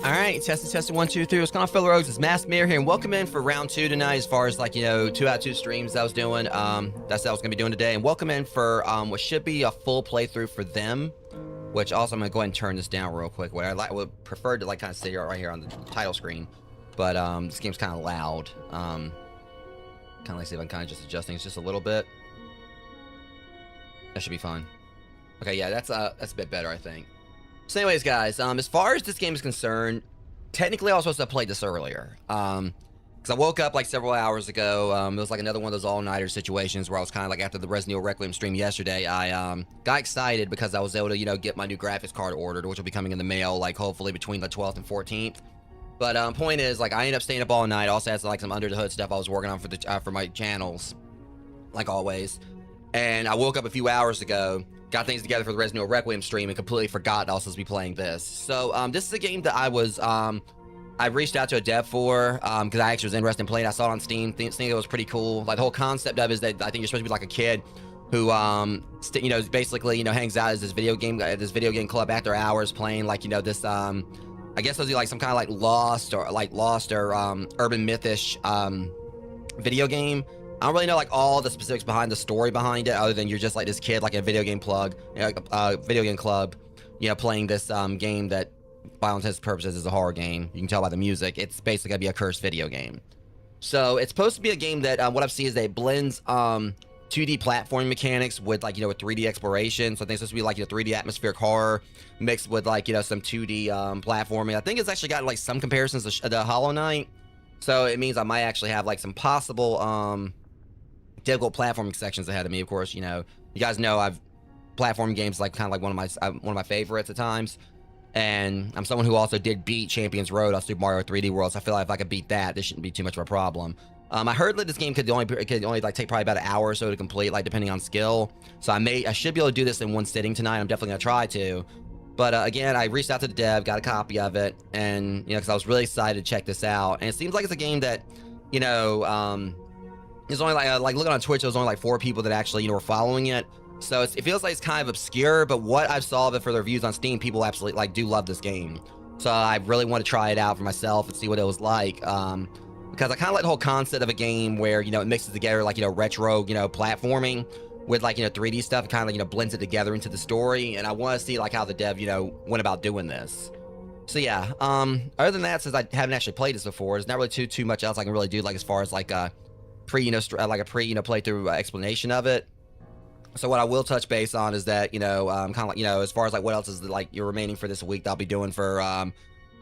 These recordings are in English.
All right, testing, 1, 2, 3. What's going on, fellow rogues? It's Masked Mayor here, and welcome in for round 2 tonight. As far as 2 out of 2 streams I was doing, that's what I was gonna be doing today. And welcome in for what should be a full playthrough for them. Which also I'm gonna go ahead and turn this down real quick. What I would prefer to kind of sit right here on the title screen, but this game's kind of loud. Kind of see if I'm kind of just adjusting it just a little bit. That should be fine. Okay, yeah, that's a bit better, I think. So anyways, guys, as far as this game is concerned, technically I was supposed to have played this earlier. Because I woke up several hours ago. It was another one of those all-nighter situations where I was kind of after the Resident Evil Requiem stream yesterday, I got excited because I was able to, get my new graphics card ordered, which will be coming in the mail, hopefully between the 12th and 14th. But point is, I ended up staying up all night. I also had some under the hood stuff I was working on for my channels, like always. And I woke up a few hours ago, got things together for the Resident Evil Requiem stream, and completely forgot I was supposed to be playing this. So this is a game that I reached out to a dev for because I actually was interested in playing. I saw it on Steam. Think it was pretty cool. The whole concept of it is that I think you're supposed to be a kid who basically hangs out as this video game club after hours playing this I guess those are some kind of lost or urban mythish video game. I don't really know all the specifics behind the story behind it, other than you're just this kid a video game club, playing this game that, by all intents and purposes, is a horror game. You can tell by the music. It's basically gonna be a cursed video game. So it's supposed to be a game that what I've seen is that it blends 2D platforming mechanics with with 3D exploration. So I think it's supposed to be 3D atmospheric horror mixed with some 2D platforming. I think it's actually got some comparisons to Hollow Knight. So it means I might actually have some possible difficult platforming sections ahead of me. Of course, you guys know I've platforming games kind of one of my favorites at times. And I'm someone who also did beat Champions Road on Super Mario 3D World, so I feel if I could beat that, this shouldn't be too much of a problem. I heard that this game could only take probably about an hour or so to complete, depending on skill. So I should be able to do this in one sitting tonight. I'm definitely gonna try to. But again, I reached out to the dev, got a copy of it, and because I was really excited to check this out. And it seems like it's a game that, there's only looking on Twitch, there was only 4 people that actually were following it. So it feels like it's kind of obscure, but what I've saw of it for the reviews on Steam, people absolutely like do love this game. So I really want to try it out for myself and see what it was like. Because I kind of like the whole concept of a game where, you know, it mixes together like, you know, retro, you know, platforming with like, you know, 3D stuff. It kind of, you know, blends it together into the story. And I want to see like how the dev, you know, went about doing this. So yeah, other than that, since I haven't actually played this before, there's not really too much else I can really do, like as far as like a pre, you know, like a pre, you know, playthrough explanation of it. So what I will touch base on is that, you know, kind of like, you know, as far as like what else is like you're remaining for this week that I'll be doing for,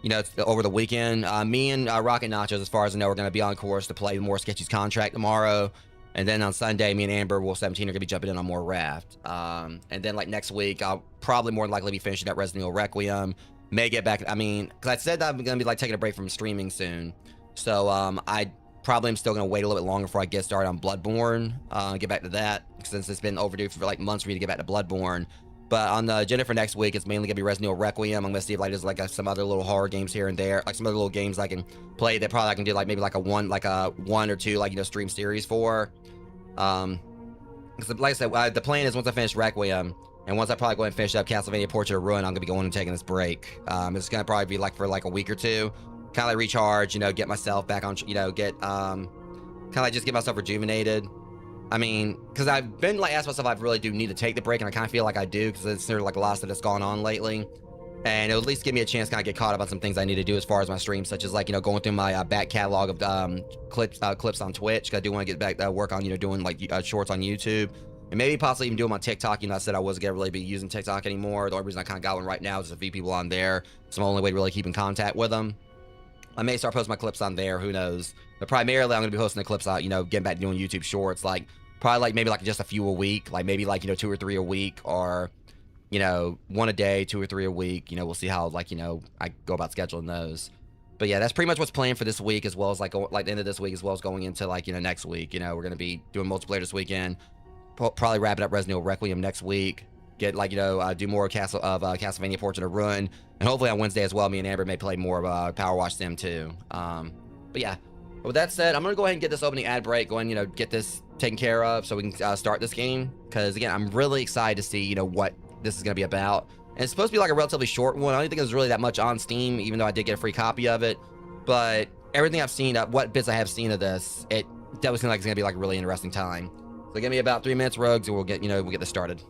you know, over the weekend. Me and Rocket Nachos, as far as I know, we're going to be on course to play more Sketchy's Contract tomorrow. And then on Sunday, me and Amber, Wolf 17, are going to be jumping in on more Raft. And then like next week, I'll probably more than likely be finishing up Resident Evil Requiem. May get back, I mean, because I said that I'm going to be like taking a break from streaming soon. So I probably am still going to wait a little bit longer before I get started on Bloodborne. Get back to that, since it's been overdue for like months for me to get back to Bloodborne. But on the agenda for next week, it's mainly going to be Resident Evil Requiem. I'm going to see if like there's like some other little horror games here and there, like some other little games I can play that probably I can do like maybe like a one or two like, you know, stream series for. Because like I said, the plan is once I finish Requiem, and once I probably go ahead and finish up Castlevania Portrait of Ruin, I'm gonna be going and taking this break. It's gonna probably be like for like a week or two, kind of like recharge, you know, get myself back on, you know, get kind of like just get myself rejuvenated. I mean, because I've been like asked myself, I really do need to take the break, and I kind of feel like I do, because it's sort of like a lot of stuff that's gone on lately. And it'll at least give me a chance to kind of get caught up on some things I need to do as far as my streams, such as like, you know, going through my back catalog of clips on Twitch. 'Cause I do want to get back work on, you know, doing like shorts on YouTube, and maybe possibly even doing my TikTok. You know, I said I wasn't gonna really be using TikTok anymore. The only reason I kind of got one right now is a few people on there. It's my only way to really keep in contact with them. I may start posting my clips on there. Who knows? But primarily, I'm gonna be posting the clips on, you know, getting back to doing YouTube shorts, like probably like maybe like just a few a week, like maybe like, you know, 2 or 3 a week, or you know, 1 a day, 2 or 3 a week. You know, we'll see how like, you know, I go about scheduling those. But yeah, that's pretty much what's planned for this week, as well as like the end of this week, as well as going into like, you know, next week. You know, we're gonna be doing multiplayer this weekend. Probably wrapping up Resident Evil Requiem next week. Get like, you know, do more Castlevania Portrait of Ruin, and hopefully on Wednesday as well, me and Amber may play more of Power Wash Sim too. But yeah, with that said, I'm gonna go ahead and get this opening ad break going. You know, get this taken care of so we can start this game, because again, I'm really excited to see, you know, what this is gonna be about. And it's supposed to be like a relatively short one. I don't think there's really that much on Steam, even though I did get a free copy of it. But everything I've seen, what bits I have seen of this, it definitely seems like it's gonna be like a really interesting time. So give me about 3 minutes, Rogues, and we'll get this started.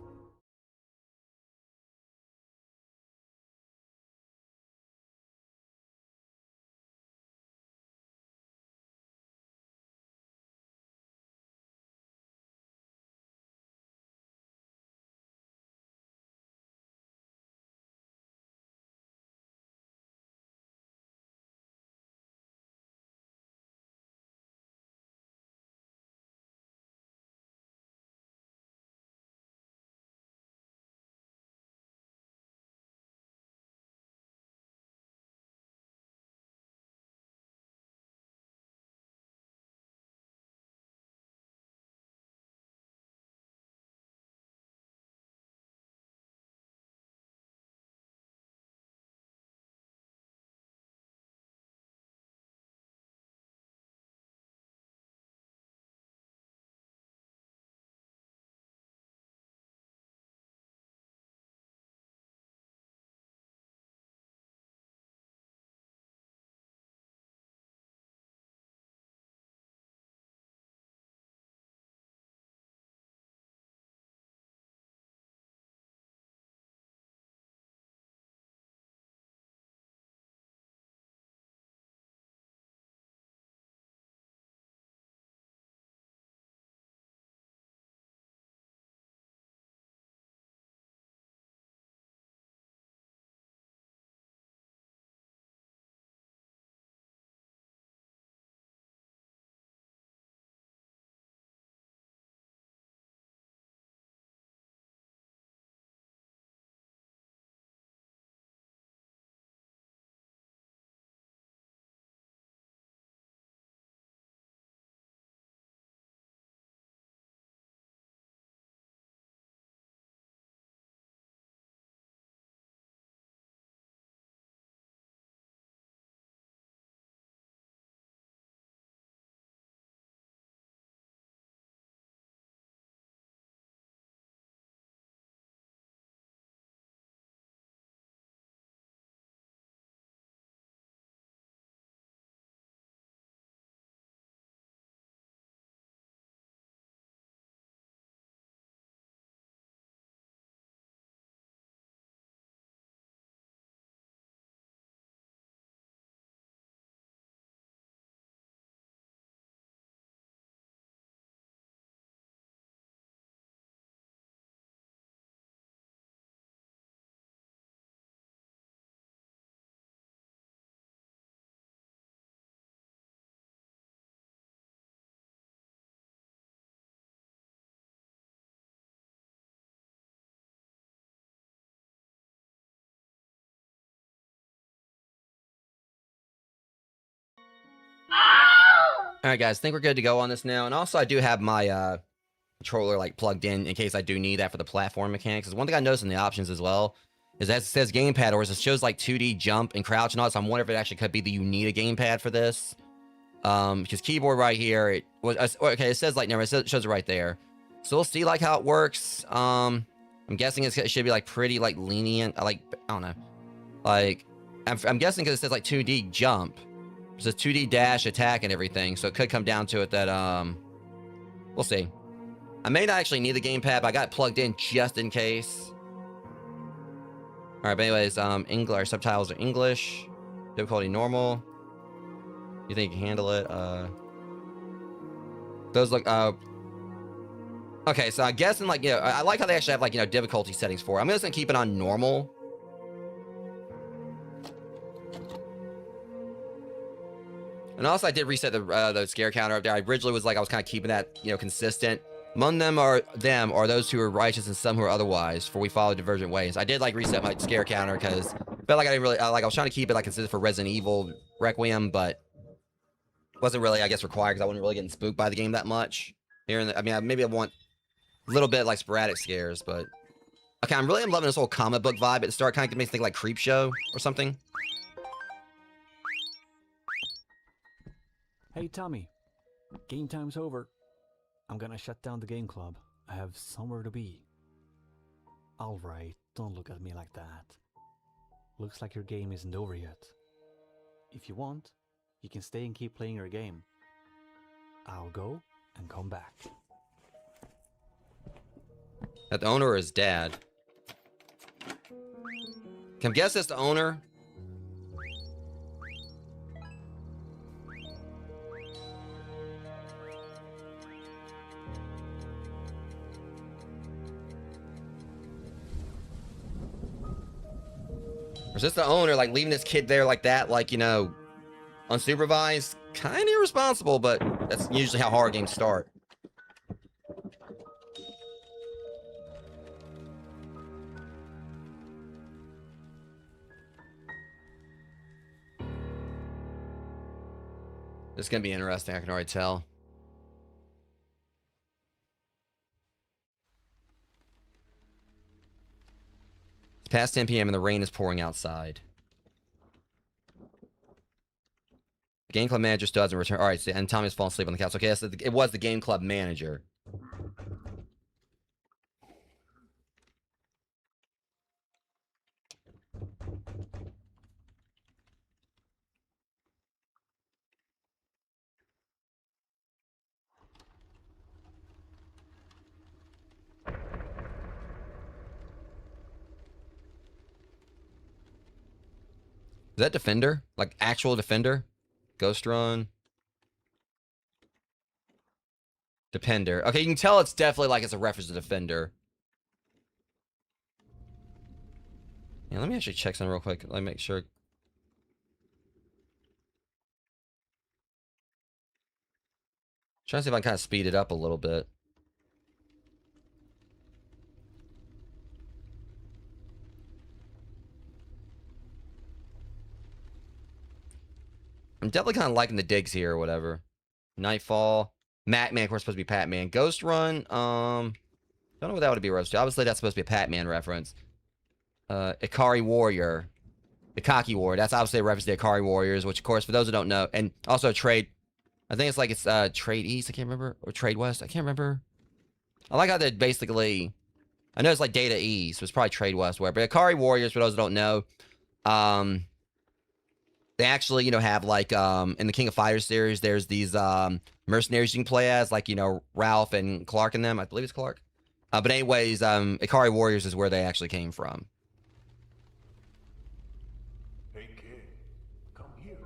All right, guys, I think we're good to go on this now. And also, I do have my controller like plugged in case I do need that for the platform mechanics. Because one thing I noticed in the options as well is that it says gamepad, or it shows like 2D jump and crouch and all. So I'm wondering if it actually could be that you need a gamepad for this. Because keyboard right here, it was okay. It says like never. It shows it right there. So we'll see like how it works. I'm guessing it should be like pretty like lenient. I don't know. Like I'm guessing because it says like 2D jump. It says 2D dash attack and everything. So it could come down to it that we'll see. I may not actually need the gamepad, but I got it plugged in just in case. All right, but anyways, English, our subtitles are English. Difficulty normal. You think you can handle it? Those look, okay, so I'm guessing, like, you know, I like how they actually have, like, you know, difficulty settings for it. I'm just gonna keep it on normal. And also, I did reset the scare counter up there. I originally was like, I was kind of keeping that, you know, consistent. Among them are those who are righteous and some who are otherwise, for we follow divergent ways. I did, like, reset my scare counter because I felt like I didn't really, like, I was trying to keep it, like, consistent for Resident Evil Requiem, but wasn't really, I guess, required because I wasn't really getting spooked by the game that much. Here and I mean, maybe I want a little bit like sporadic scares, but okay, I'm loving this whole comic book vibe at the start. Kind of makes me think like Creepshow or something. Hey Tommy, game time's over. I'm gonna shut down the game club. I have somewhere to be. Alright, don't look at me like that. Looks like your game isn't over yet. If you want, you can stay and keep playing your game. I'll go and come back. That the owner or his dad? Can I guess it's the owner? Or is this the owner, like, leaving this kid there like that, like, you know, unsupervised? Kind of irresponsible, but that's usually how horror games start. This is going to be interesting, I can already tell. It's past 10 p.m. and the rain is pouring outside. The game club manager still hasn't returned. All right, so, and Tommy's falling asleep on the couch. Okay, so it was the game club manager. Is that Defender? Like actual Defender? Ghost Run? Depender. Okay, you can tell it's definitely like it's a reference to Defender. Yeah, let me actually check something real quick. Let me make sure. Trying to see if I can kind of speed it up a little bit. I'm definitely kind of liking the digs here or whatever. Nightfall. Macman, of course, supposed to be Patman. Ghost Run, don't know what that would be roasted. Obviously, that's supposed to be a Patman reference. Ikari Warrior. Ikaki Warrior. That's obviously a reference to Ikari Warriors, which, of course, for those who don't know, and also Trade. I think it's like it's Trade East, I can't remember, or Trade West, I can't remember. I like how they basically, I know it's like Data East, so it's probably Trade West, where, but Ikari Warriors, for those who don't know, they actually, you know, have like, in the King of Fighters series, there's these, mercenaries you can play as, like, you know, Ralph and Clark and them. I believe it's Clark. But anyways, Ikari Warriors is where they actually came from. Hey kid, come here.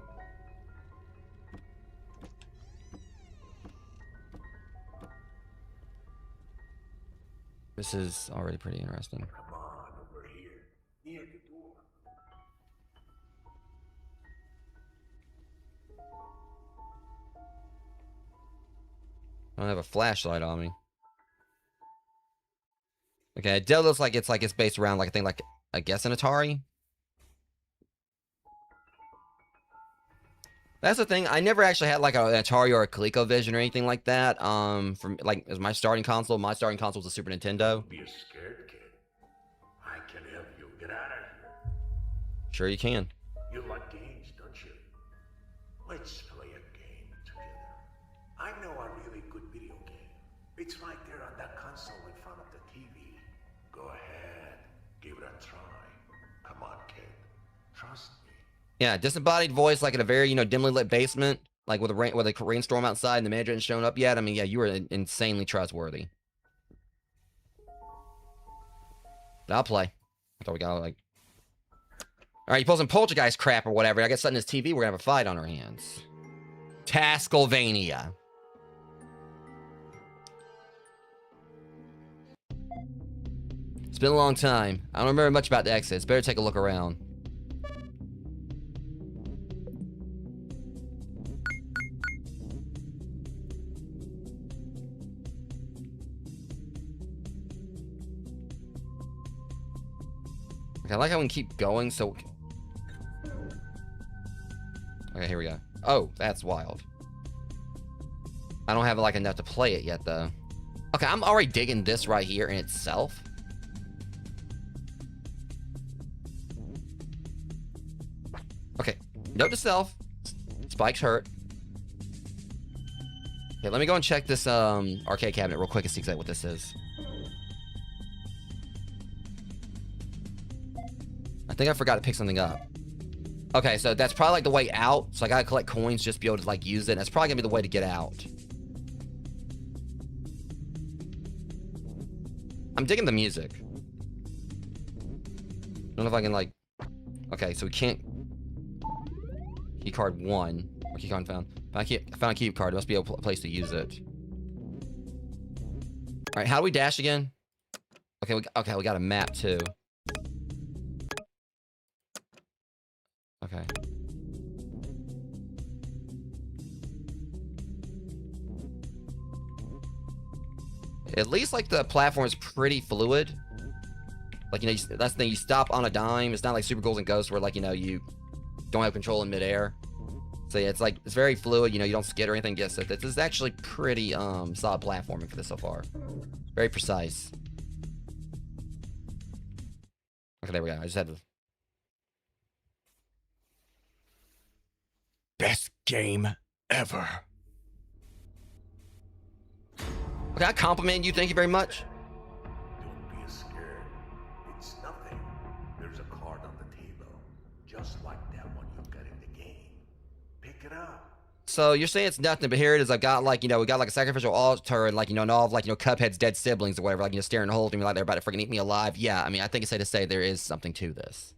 This is already pretty interesting. Come on over here, near the door. I don't have a flashlight on me. Okay, it does look like it's based around like a thing like, I guess, an Atari. That's the thing. I never actually had like an Atari or a ColecoVision or anything like that. From like as my starting console. My starting console was a Super Nintendo. Don't be a scared kid. I can help you get out of here. Sure you can. You like games, don't you? Let's play a game together. I know a really good video game. It's right there on that console in front of the TV. Go ahead, give it a try. Come on, kid. Trust me. Yeah, disembodied voice, like in a very dimly lit basement, like with a rainstorm outside and the manager hadn't shown up yet. I mean, yeah, you were insanely trustworthy. But I'll play. I thought we got like. All right, you pull some poltergeist crap or whatever. I guess suddenly this TV, we're gonna have a fight on our hands. Taskelvania. It's been a long time. I don't remember much about the exits. Better take a look around. Okay, I like how we can keep going, so... Okay, here we go. Oh, that's wild. I don't have, like, enough to play it yet, though. Okay, I'm already digging this right here in itself. Okay, note to self. Spikes hurt. Okay, let me go and check this arcade cabinet real quick and see exactly what this is. I think I forgot to pick something up. Okay, so that's probably like the way out. So I gotta collect coins just to be able to like use it. That's probably gonna be the way to get out. I'm digging the music. I don't know if I can like... Okay, so we can't... Key card 1. Or key card found. I found a key card. There must be a place to use it. Alright, how do we dash again? Okay, we got a map too. Okay. At least, like, the platform is pretty fluid. Like, that's the thing. You stop on a dime. It's not like Super Ghouls and Ghosts where, like, you don't have control in midair. So, yeah, it's, like, it's very fluid. You don't skid or anything. Yes, this is actually pretty, solid platforming for this so far. Very precise. Okay, there we go. I just had to... Best game ever. Okay, I compliment you. Thank you very much. Don't be scared. It's nothing. There's a card on the table, just like that one you got in the game. Pick it up. So you're saying it's nothing, but here it is. I've got like, we got like a sacrificial altar and like, and all of like, Cuphead's dead siblings or whatever, like, staring and holding me like they're about to freaking eat me alive. Yeah, I mean, I think it's safe to say there is something to this.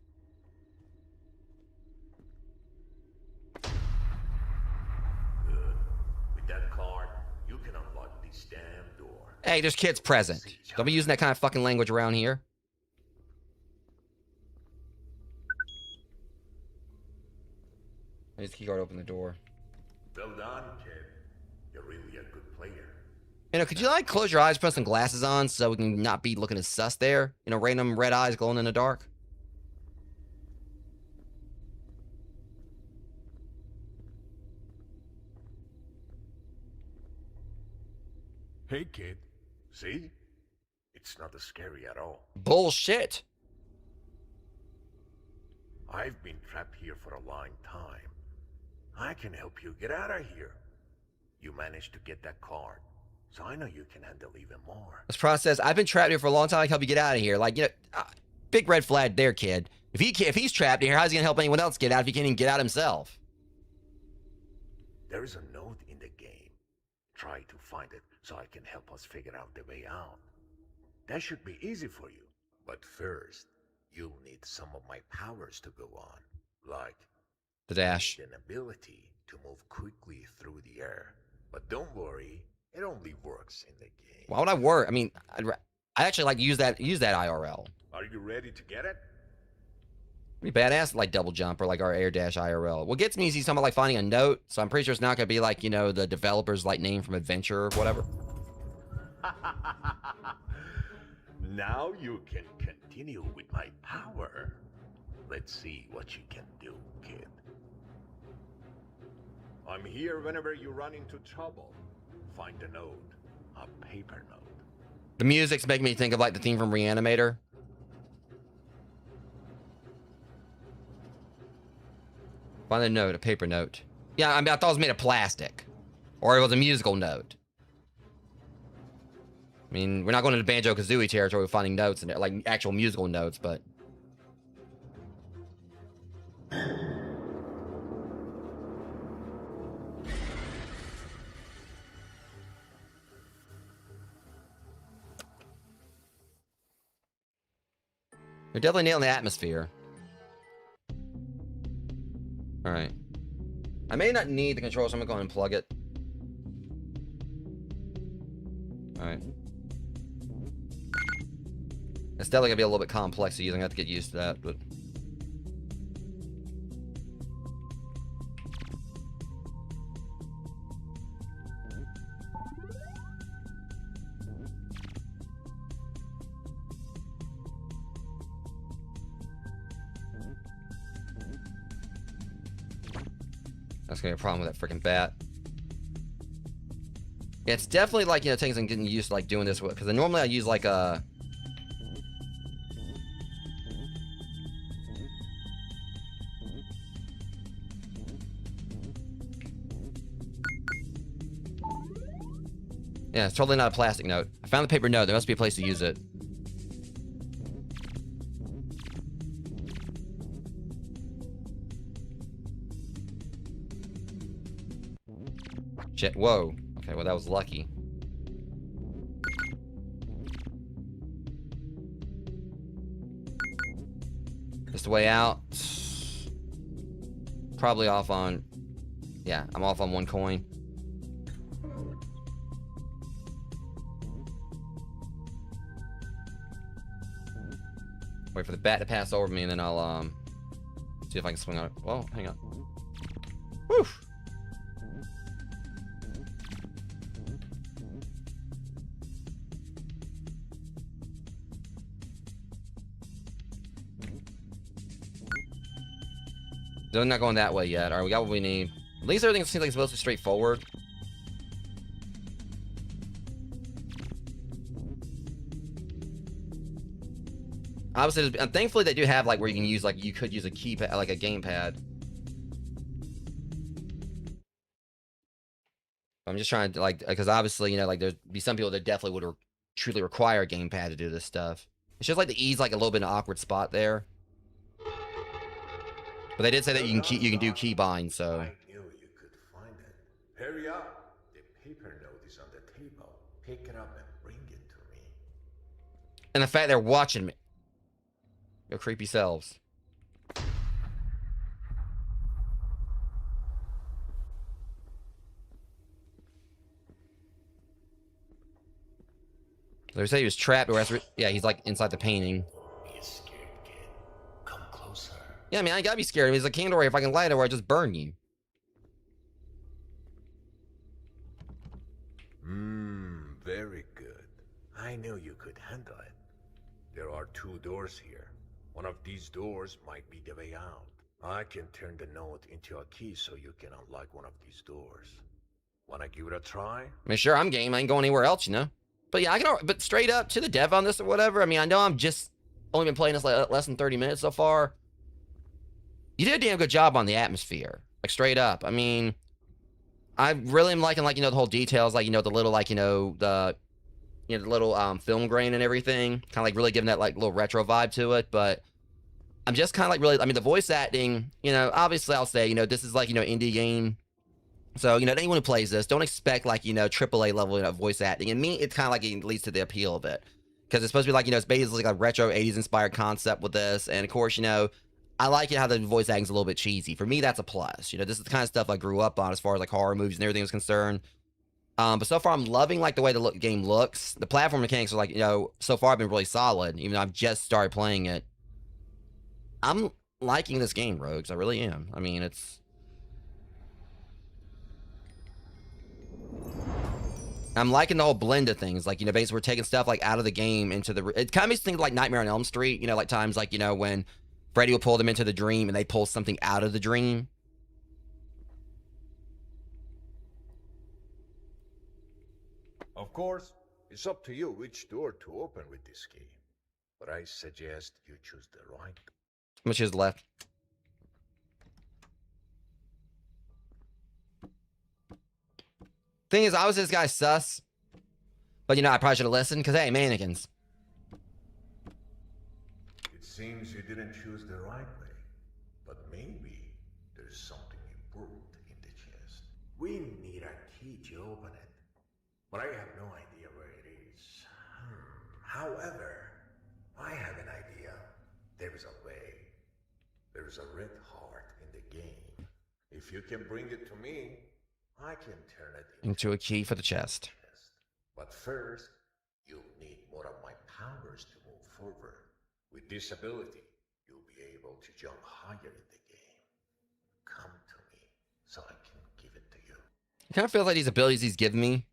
Hey, there's kids present. Don't be using that kind of fucking language around here. Use the keycard to open the door. Well done, kid. You're really a good player. Could you like close your eyes, put some glasses on so we can not be looking as sus there? Random red eyes glowing in the dark. Hey, kid. See? It's not as scary at all. Bullshit. I've been trapped here for a long time. I can help you get out of here. You managed to get that card, so I know you can handle even more. This process, I've been trapped here for a long time. I can help you get out of here. Like, big red flag there, kid. If he's trapped here, how's he gonna help anyone else get out if he can't even get out himself? There is a note in the game. Try to find it so I can help us figure out the way out. That should be easy for you. But first, you'll need some of my powers to go on. Like the dash. An ability to move quickly through the air. But don't worry, it only works in the game. Why would I worry? I mean, I actually like to use that IRL. Are you ready to get it? Pretty badass, like double jump or like our air dash IRL. What gets me is he's talking about like finding a note, so I'm pretty sure it's not gonna be like, the developer's like name from Adventure or whatever. Now you can continue with my power. Let's see what you can do, kid. I'm here whenever you run into trouble. Find a note. A paper note. The music's making me think of like the theme from Reanimator. Find a note, a paper note. Yeah, I mean, I thought it was made of plastic. Or it was a musical note. I mean, we're not going into Banjo-Kazooie territory with finding notes and like actual musical notes, but... They're definitely nailing the atmosphere. Alright. I may not need the controller, so I'm gonna go and unplug it. Alright. It's definitely gonna be a little bit complex to use. I'm gonna have to get used to that, but... That's gonna be a problem with that freaking bat. Yeah, it's definitely like, you know, taking some getting used to like doing this with, because normally I use like a... Yeah, it's totally not a plastic note. I found the paper note. There must be a place to use it. Shit, whoa. Okay, well that was lucky. Just the way out. Probably off on... Yeah, I'm off on 1 coin. Wait for the bat to pass over me and then I'll see if I can swing on it. Whoa, hang on. Woo! They're not going that way yet. Alright, we got what we need. At least everything seems like it's mostly straightforward. Obviously, and thankfully they do have like where you can use like, you could use a keypad, like a gamepad. I'm just trying to like, because obviously, you know, like there'd be some people that definitely would truly require a gamepad to do this stuff. It's just like the E's like a little bit of an awkward spot there. But they did say that you can do keybind, so. I knew you could find it. Hurry up. The paper note is on the table. Pick it up and bring it to me. And the fact they're watching me. Your creepy selves. They say he was trapped, or yeah, he's like inside the painting. Be scared, kid. Come closer. Yeah, I mean, I gotta be scared. I mean, it's a candle ray. If I can light it, or I just burn you. Very good. I knew you could handle it. There are 2 doors here. One of these doors might be the way out. I can turn the note into a key so you can unlock one of these doors. Wanna give it a try? I mean, sure, I'm game. I ain't going anywhere else, you know. But yeah, I can. But straight up to the dev on this or whatever. I mean, I know I'm just only been playing this like less than 30 minutes so far. You did a damn good job on the atmosphere, like straight up. I mean, I really am liking like, you know, the whole details, like, you know, the little like, you know, the little film grain and everything, kind of like really giving that like little retro vibe to it. But I'm just kind of like really, I mean, the voice acting, you know, obviously I'll say, you know, this is like, you know, indie game. So, you know, anyone who plays this, don't expect like, you know, AAA level, you know, voice acting. And me, it's kind of like it leads to the appeal of it. Because it's supposed to be like, you know, it's basically like a retro 80s inspired concept with this. And of course, you know, I like it how the voice acting's a little bit cheesy. For me, that's a plus. You know, this is the kind of stuff I grew up on as far as like horror movies and everything is concerned. But so far, I'm loving like the way the game looks. The platform mechanics are like, you know, so far I've been really solid, even though I've just started playing it. I'm liking this game, Rogues. I really am. I mean, it's... I'm liking the whole blend of things. Like, you know, basically we're taking stuff like out of the game into the... It kind of makes things like Nightmare on Elm Street. You know, like times like, you know, when Freddy will pull them into the dream and they pull something out of the dream. course, it's up to you which door to open with this key. But I suggest you choose the right. I'm gonna choose the left. Thing is, I was this guy sus. But you know, I probably should have listened, because hey, mannequins. It seems you didn't choose the right way. But maybe there's something important in the chest. We need a key to open it. But I have no idea where it is. However, I have an idea. There is a way. There's a red heart in the game. If you can bring it to me, I can turn it Into a key for the chest. But first, you'll need more of my powers to move forward. With this ability, you'll be able to jump higher in the game. Come to me, so I can give it to you. It kind of feels like these abilities he's giving me.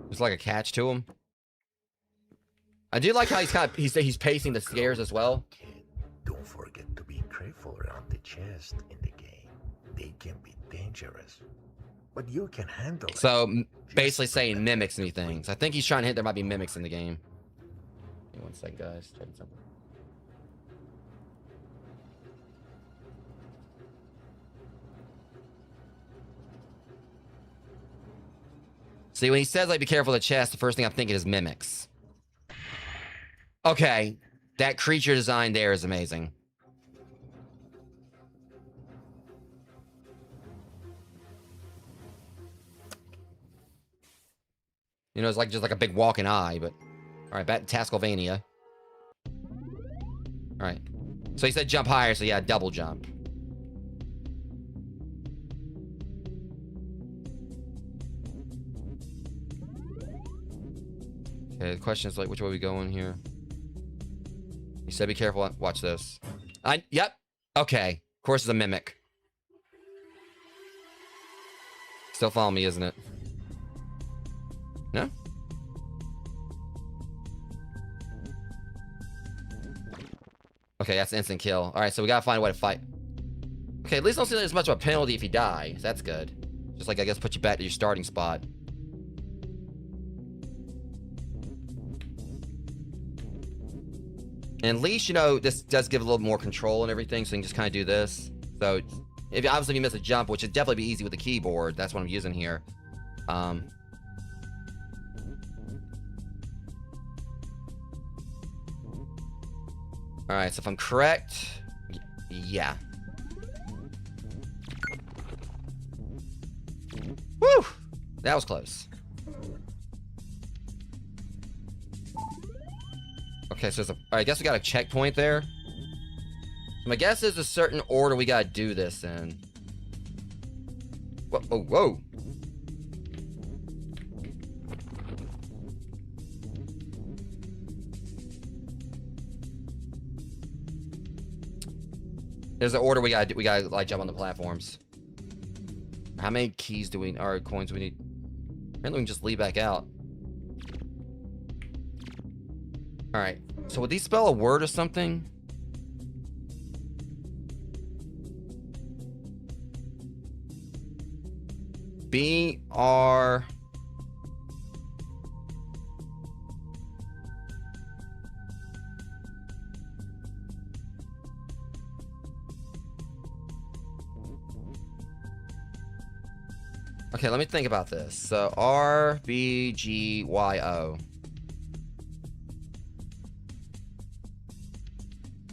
There's like a catch to him. I do like how he's pacing the stairs as well. Kid, don't forget to be careful around the chest in the game. They can be dangerous. But you can handle it. So basically saying mimics me things. I think he's trying to hit there might be mimics in the game. Give me 1 second, guys. Checking something. See, when he says like be careful of the chest, the first thing I'm thinking is mimics. Okay, that creature design there is amazing. You know, it's like just like a big walking eye, but... Alright, back to Tascalvania. Alright. So he said jump higher, so yeah, double jump. Okay, the question is like, which way we going here? He said be careful, watch this. Yep. Okay. Of course it's a mimic. Still following me, isn't it? No? Okay, that's instant kill. Alright, so we gotta find a way to fight. Okay, at least I don't see there's much of a penalty if he dies. That's good. Just like, I guess, put you back to your starting spot. And at least, you know, this does give a little more control and everything, so you can just kind of do this. So, obviously if you miss a jump, which would definitely be easy with the keyboard, that's what I'm using here. Alright, so if I'm correct... Yeah. Woo! That was close. Okay, so I guess we got a checkpoint there. My guess is a certain order we gotta do this in. Whoa, whoa, whoa. There's an order we gotta like jump on the platforms. How many keys do we, or coins do we need? Apparently we can just leave back out. Alright, so would these spell a word or something? B-R... Okay, let me think about this. So, R-B-G-Y-O.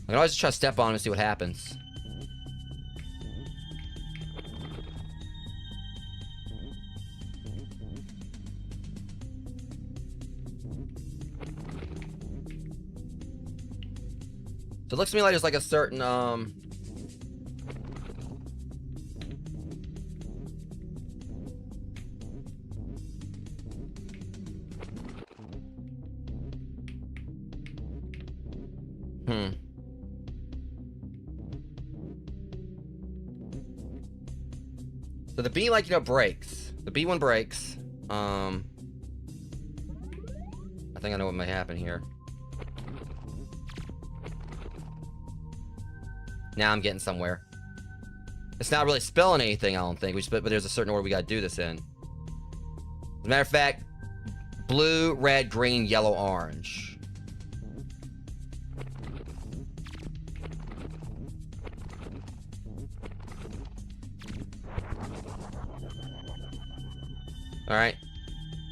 I can always just try to step on him and see what happens. So it looks to me like there's like a certain, So the B, like, you know, breaks. The B one breaks. I think I know what might happen here. Now I'm getting somewhere. It's not really spelling anything, I don't think. But there's a certain order we gotta do this in. As a matter of fact, blue, red, green, yellow, orange. Alright.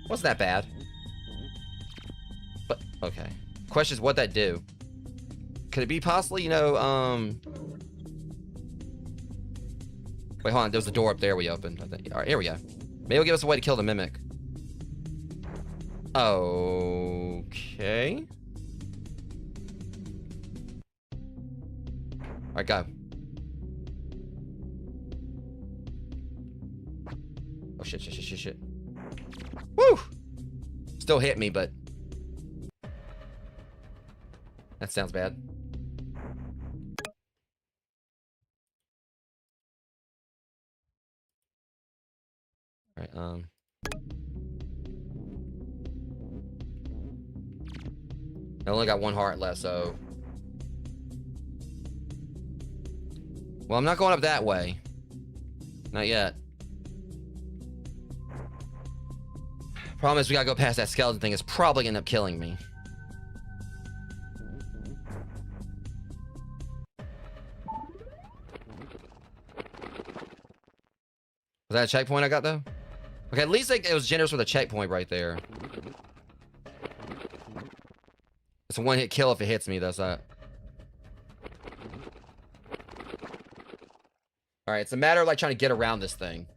Wasn't that bad. But, okay. Question is, what'd that do? Could it be possibly, you know, Wait, hold on. There was a door up there we opened, I think. Alright, here we go. Maybe it'll give us a way to kill the mimic. Okay. Alright, go. Oh, shit. Woo! Still hit me, but... That sounds bad. Alright, I only got one heart left, so... Well, I'm not going up that way. Not yet. Problem is, we gotta go past that skeleton thing. It's probably gonna end up killing me. Was that a checkpoint I got, though? Okay, at least it was generous with a checkpoint right there. It's a one-hit kill if it hits me, that's that. Alright, it's a matter of, like, trying to get around this thing.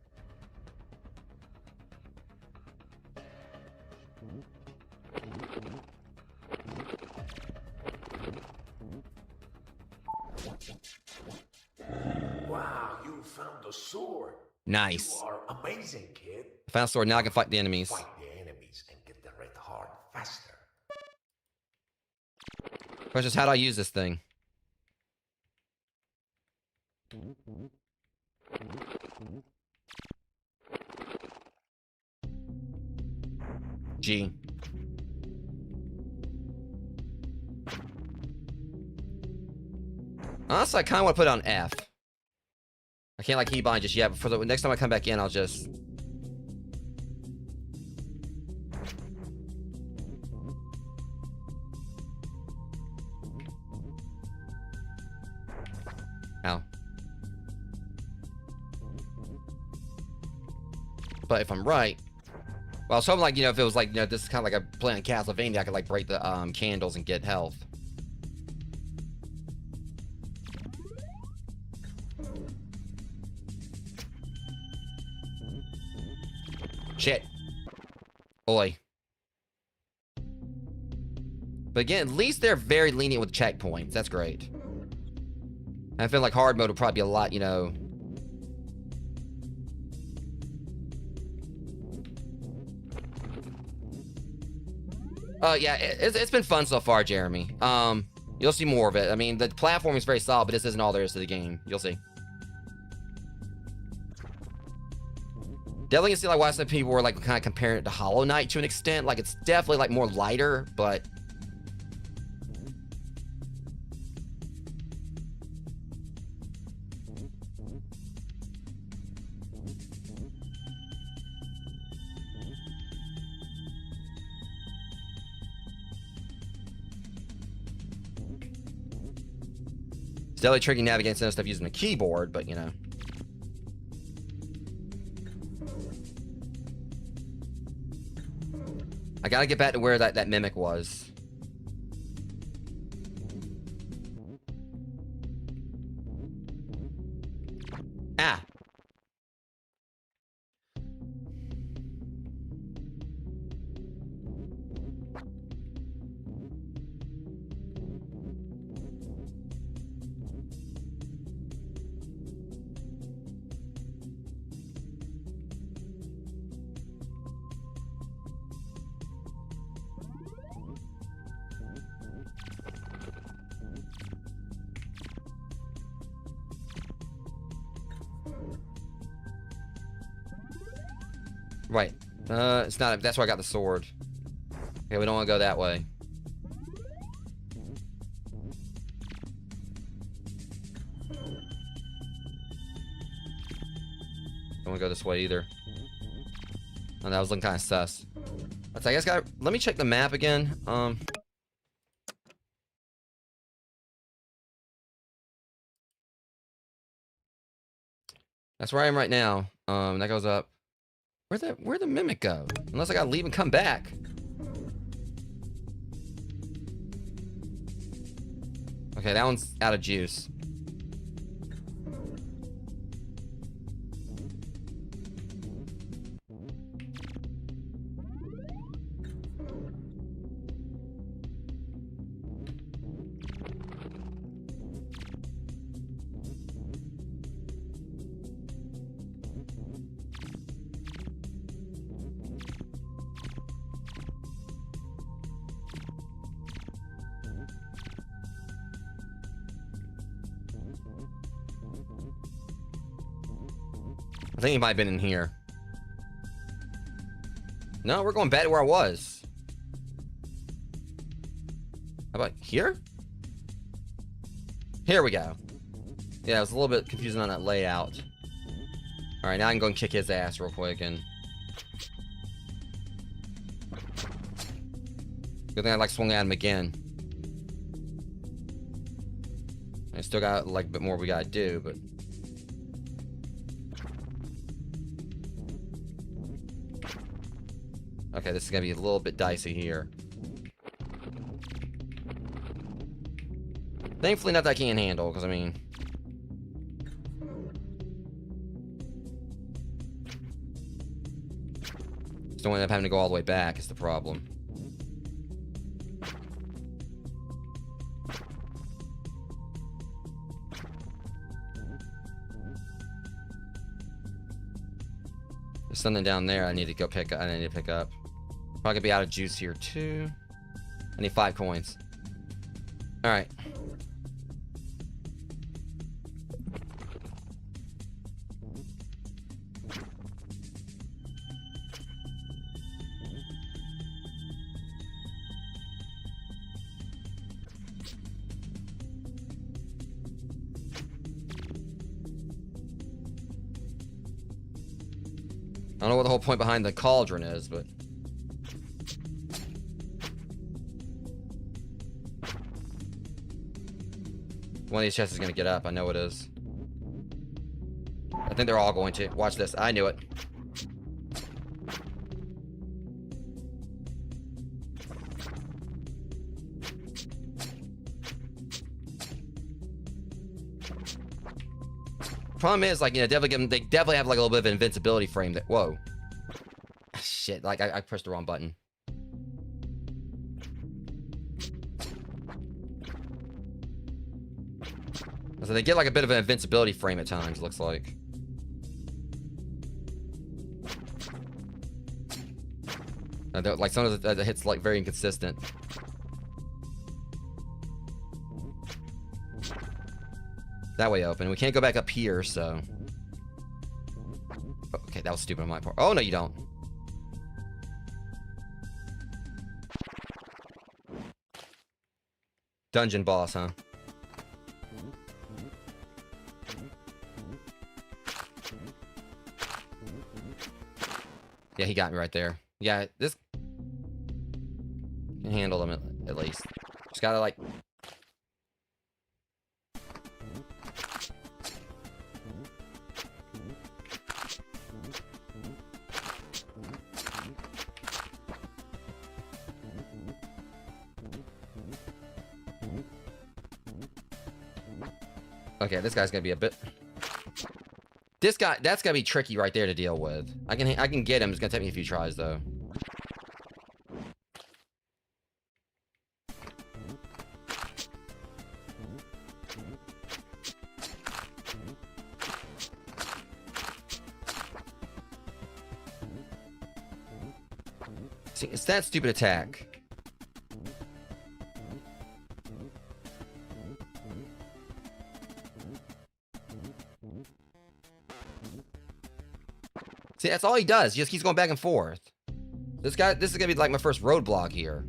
Wow, you found the sword. Nice. You are amazing, kid. I found a sword, now I can fight the enemies. Fight the enemies and get the red heart faster. Question is, how do I use this thing? G. Honestly, I kind of want to put it on F. I can't like keybind just yet, but for the next time I come back in, I'll just... Ow. But if I'm right... Well, I was hoping, like, you know, if it was like, you know, this is kind of like a play on Castlevania, I could, like, break the candles and get health. Shit. Oi. But again, at least they're very lenient with checkpoints. That's great. I feel like hard mode would probably be a lot, you know... Yeah, it's been fun so far, Jeremy. You'll see more of it. I mean, the platform is very solid, but this isn't all there is to the game. You'll see. Definitely can see like why some people were like kind of comparing it to Hollow Knight to an extent. Like it's definitely like more lighter, but it's definitely tricky navigating some stuff using a keyboard, but you know. I gotta get back to where that mimic was. Ah. Right. It's not. That's where I got the sword. Okay, we don't want to go that way. want to go this way either. Oh, that was looking kind of sus. Let's, I guess, let me check the map again. That's where I am right now. That goes up. Where'd the mimic go? Unless I gotta leave and come back. Okay, that one's out of juice. I think he might have been in here. No, we're going back to where I was. How about here? Here we go. Yeah, I was a little bit confusing on that layout. Alright, now I can go and kick his ass real quick and... Good thing I, like, swung at him again. I still got, like, a bit more we gotta do, but... Okay, this is gonna be a little bit dicey here. Thankfully, not that I can't handle, because I mean... Just don't end up having to go all the way back is the problem. There's something down there I need to go pick up. I need to pick up. Probably gonna be out of juice here too. I need 5 coins. Alright. I don't know what the whole point behind the cauldron is, but... One of these chests is going to get up. I know it is. I think they're all going to. Watch this. I knew it. Problem is, like, you know, they definitely have like a little bit of an invincibility frame that... Whoa. Shit, like, I pressed the wrong button. So they get like a bit of an invincibility frame at times, looks like. Like some of the hits like very inconsistent. That way open. We can't go back up here, so. Okay, that was stupid on my part. Oh, no, you don't. Dungeon boss, huh? Yeah, he got me right there. Yeah, this can handle him at least. Just gotta like... Okay, this guy's gonna be a bit... This guy, that's gonna be tricky right there to deal with. I can get him. It's gonna take me a few tries though. See, it's that stupid attack. See, that's all he does. He just keeps going back and forth. This is gonna be like my first roadblock here.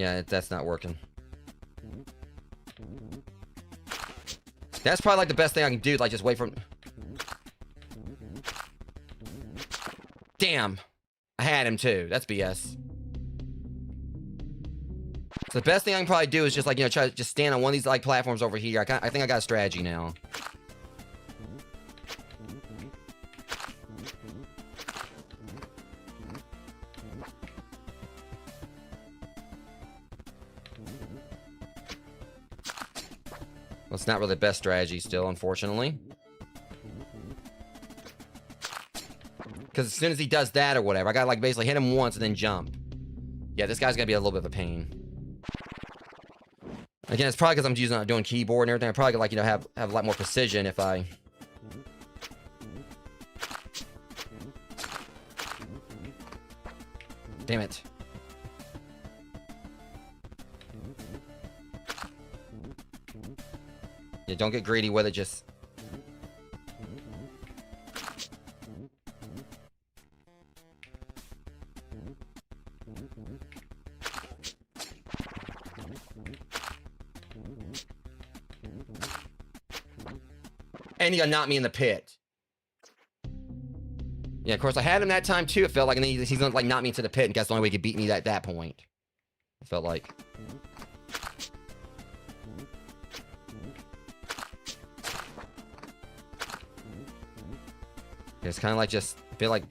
Yeah, that's not working. That's probably like the best thing I can do, like just wait for him. Damn. I had him too. That's BS. So the best thing I can probably do is just like, you know, try to just stand on one of these like platforms over here. I think I got a strategy now. Well, it's not really the best strategy still, unfortunately. Because as soon as he does that or whatever, I gotta like basically hit him once and then jump. Yeah, this guy's gonna be a little bit of a pain. Again, it's probably because I'm doing keyboard and everything. I probably could, like, you know, have a lot more precision if I... Damn it. Yeah, don't get greedy with it, just... And he got knocked me in the pit. Yeah, of course, I had him that time, too, it felt like, and then he's gonna, like, knock me into the pit, and that's the only way he could beat me at that point. It felt like... It's kind of like just feel like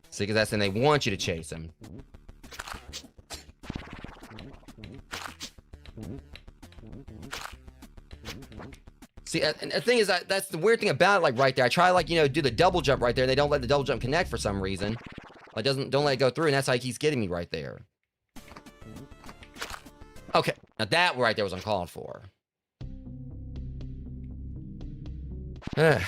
see, because that's when they want you to chase him. See, and the thing is, that's the weird thing about it, like right there. I try, like, you know, do the double jump right there. They don't let the double jump connect for some reason. Like, don't let it go through, and that's how he keeps getting me right there. Okay, now that right there was uncalled for. Okay.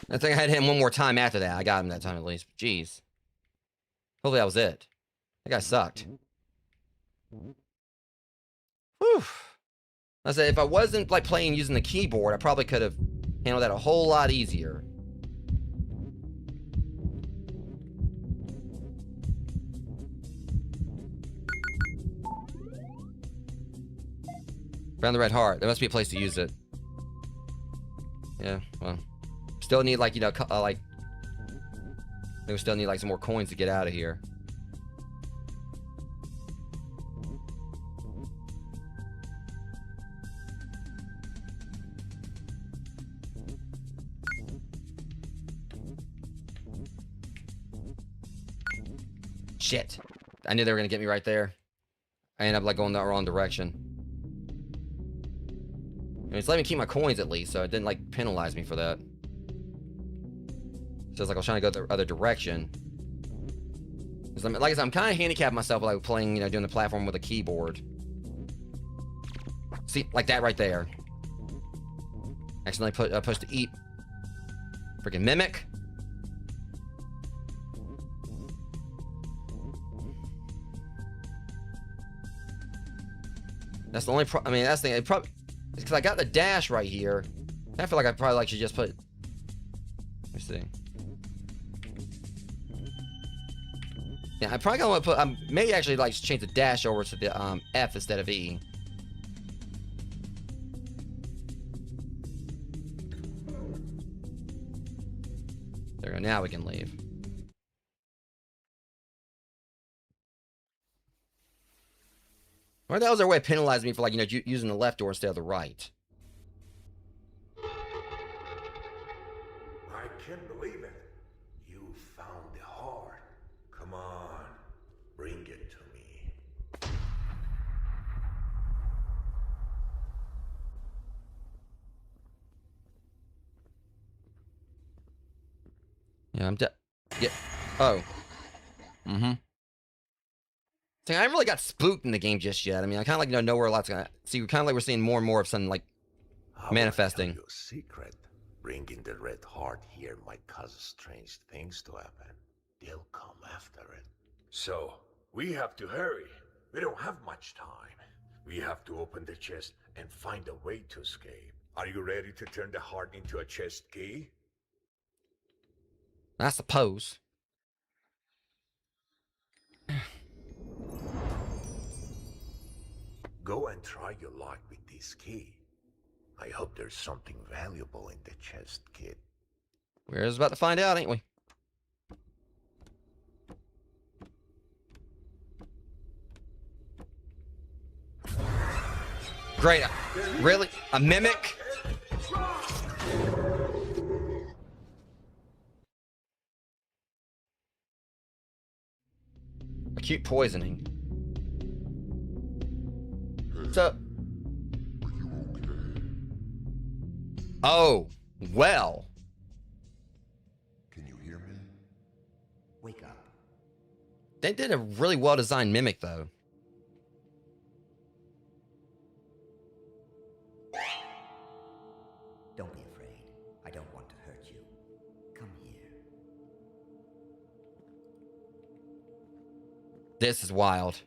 I think I had him one more time after that. I got him that time at least. Jeez. Hopefully that was it. That guy sucked. Whew. I said, if I wasn't, like, playing using the keyboard, I probably could have handled that a whole lot easier. Found the red heart. There must be a place to use it. Yeah, well. Still need, like, you know, like... I think we still need, like, some more coins to get out of here. Shit. I knew they were gonna get me right there. I ended up, like, going the wrong direction. I mean, it's letting me keep my coins at least, so it didn't, like, penalize me for that. So it's like I was trying to go the other direction. Like I said, I'm kind of handicapped myself, like, playing, you know, doing the platform with a keyboard. See, like that right there. Accidentally pushed to eat. Freaking mimic. That's the only I mean, that's the thing. It probably... It's because I got the dash right here. I feel like I probably, like, should just put... Let me see. Yeah, I probably want to put... maybe actually, like, change the dash over to the F instead of E. There we go. Now we can leave. Or that was their way of penalizing me for, like, you know, using the left door instead of the right. I can't believe it. You found the Yeah, I'm dead. Yeah. Oh. Mm-hmm. See, I haven't really got spooked in the game just yet. I mean, I kind of like know where a lot's gonna. See, we're kind of like we're seeing more and more of something like How manifesting. I tell you a secret? Bringing the red heart here might cause strange things to happen. They'll come after it. So, we have to hurry. We don't have much time. We have to open the chest and find a way to escape. Are you ready to turn the heart into a chest key? I suppose. Go and try your luck with this key. I hope there's something valuable in the chest, kid. We're just about to find out, ain't we? Great. Really? A mimic? Acute poisoning. What's up? Oh, well. Can you hear me? Wake up. They did a really well-designed mimic, though. Don't be afraid. I don't want to hurt you. Come here. This is wild.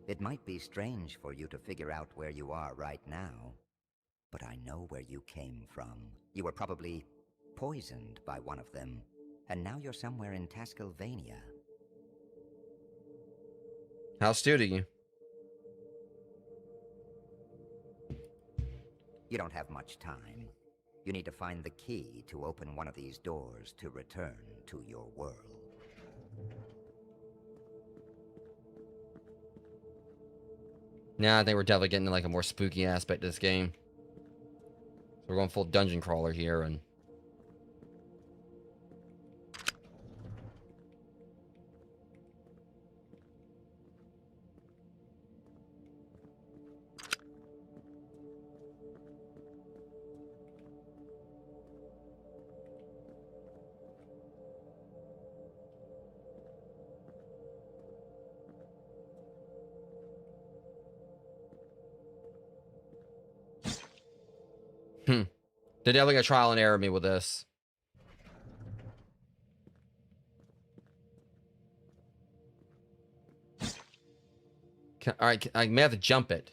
It might be strange for you to figure out where you are right now, but I know where you came from. You were probably poisoned by one of them, and now you're somewhere in Tascalvania. How astute are you? You don't have much time. You need to find the key to open one of these doors to return to your world. Nah, I think we're definitely getting like a more spooky aspect of this game. So we're going full dungeon crawler here, and they're definitely gonna trial and error me with this. All right, I may have to jump it.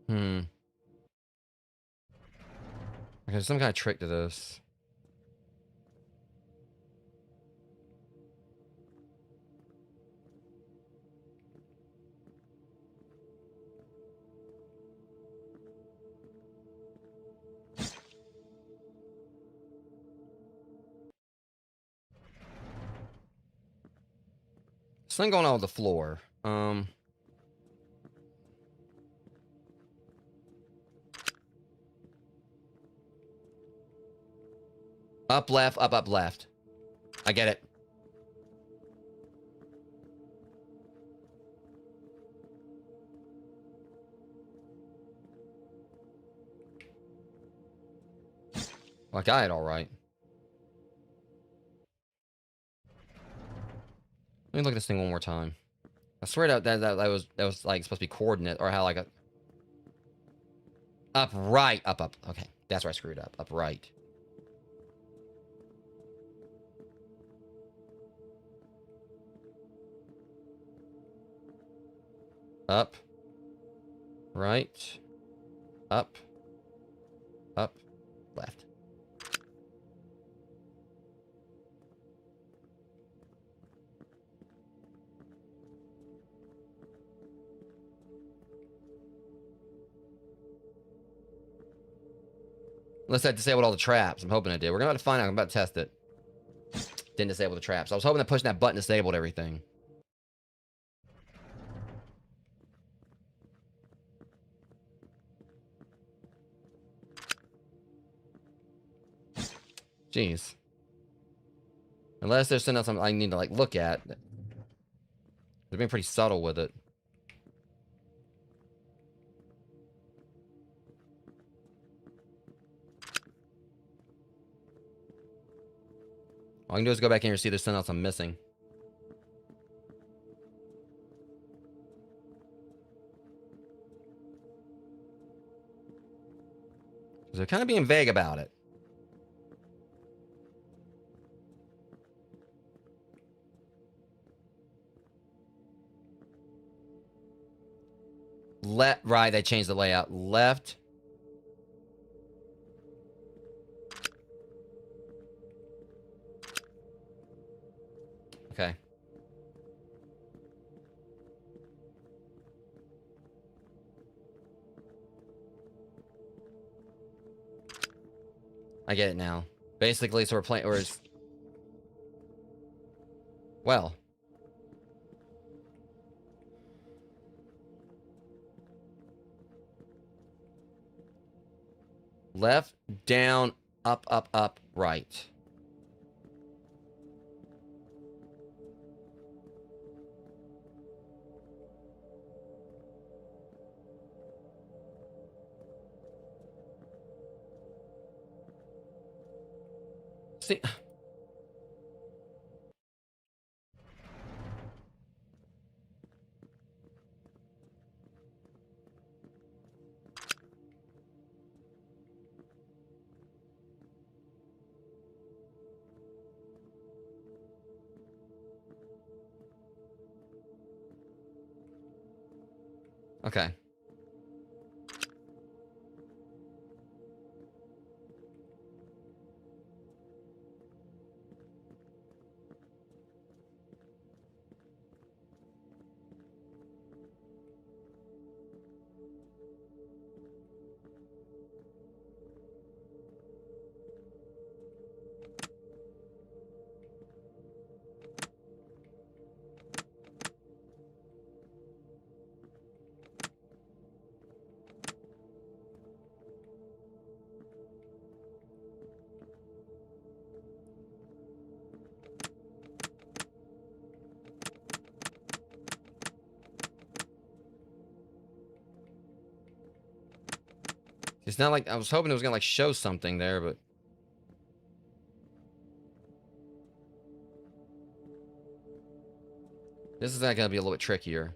Okay, there's some kind of trick to this. Something going on with the floor. Up, left, up, left. I get it. Well, I got it all right. Let me look at this thing one more time. I swear that was like supposed to be coordinate, or how like a up, right, up. Okay, that's where I screwed up. Up, right. Up, right, up, left. Unless that disabled all the traps. I'm hoping it did. We're going to find out. I'm about to test it. Didn't disable the traps. I was hoping that pushing that button disabled everything. Jeez. Unless there's something else I need to like look at. They're being pretty subtle with it. All I can do is go back in here and see if there's something else I'm missing. They're kind of being vague about it. Right, they changed the layout. Left. Okay. I get it now. Basically, so we're playing, or is... Well. Left, down, up, up, up, right. See... Okay. It's not like... I was hoping it was gonna, like, show something there, but... This is not gonna be a little bit trickier.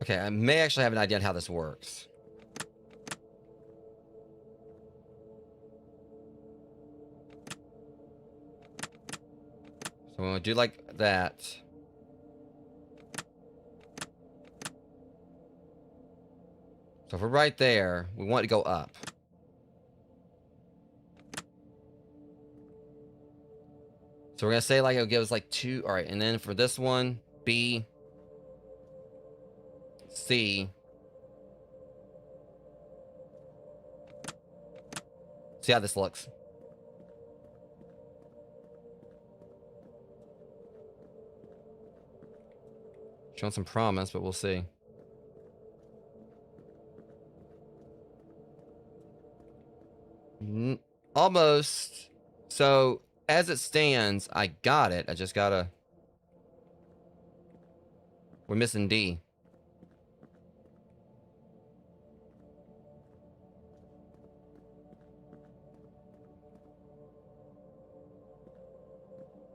Okay, I may actually have an idea on how this works. So when we do like that... So if we're right there, we want to go up. So we're gonna say like it'll give us like 2. All right, and then for this one, B, C. See how this looks. Showing some promise, but we'll see. Almost. So as it stands, I got it. I just gotta... We're missing D.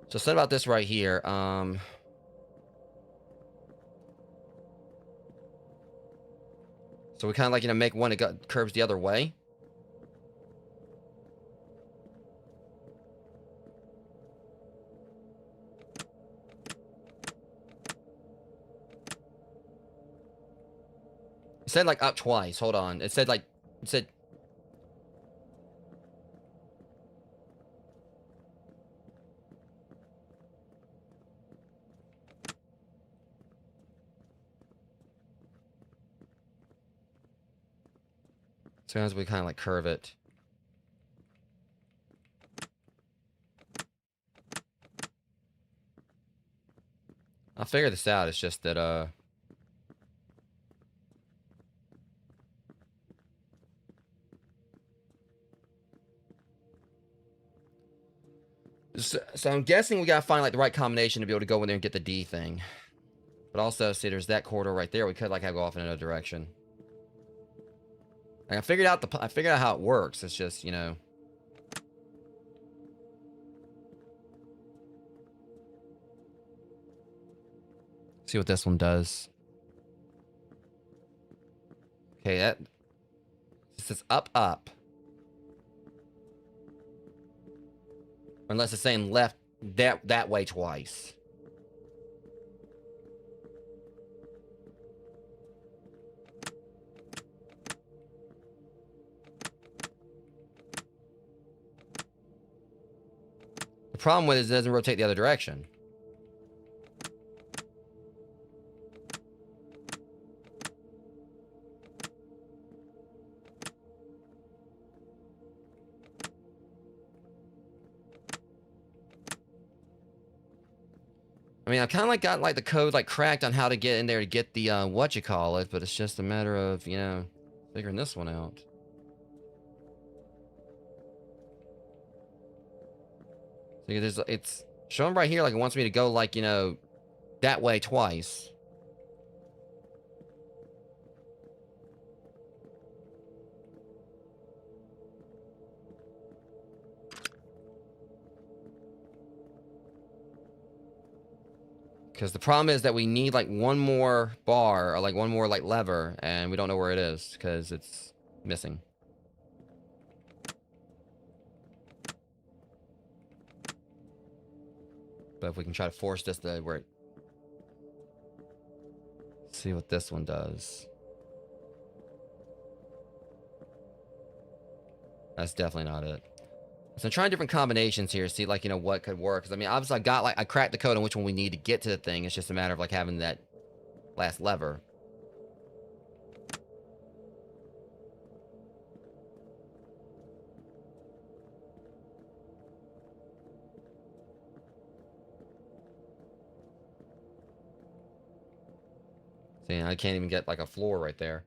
So something about this right here. So we kind of like, you know, make one that curves the other way. It said like up twice. Hold on. It said like, it said... So as we kind of like curve it. I'll figure this out. It's just that, So I'm guessing we gotta find like the right combination to be able to go in there and get the D thing. But also, see, there's that corridor right there. We could like have go off in another direction. Like, I figured out how it works. It's just, you know. See what this one does. Okay, that this is up, up. Unless it's saying left that way twice. The problem with it is it doesn't rotate the other direction. I mean, I kind of like got like the code like cracked on how to get in there to get the whatchamacallit, but it's just a matter of, you know, figuring this one out. See, it's showing right here like it wants me to go like, you know, that way twice. Because the problem is that we need like one more bar or like one more like lever, and we don't know where it is because it's missing. But if we can try to force this to where it... See what this one does. That's definitely not it. So I'm trying different combinations here, see like, you know, what could work. Because I mean, obviously I cracked the code on which one we need to get to the thing. It's just a matter of like having that last lever. See, I can't even get like a floor right there.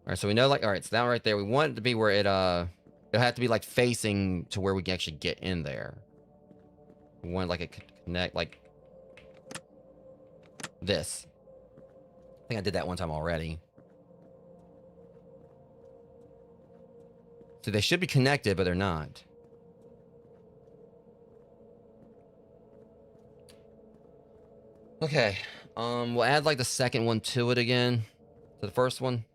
All right, so we know like, all right, so that right there, we want it to be where it'll have to be like facing to where we can actually get in there. We want like a connect like this. I think I did that one time already. So they should be connected, but they're not. Okay. We'll add like the second one to it again. To the first one.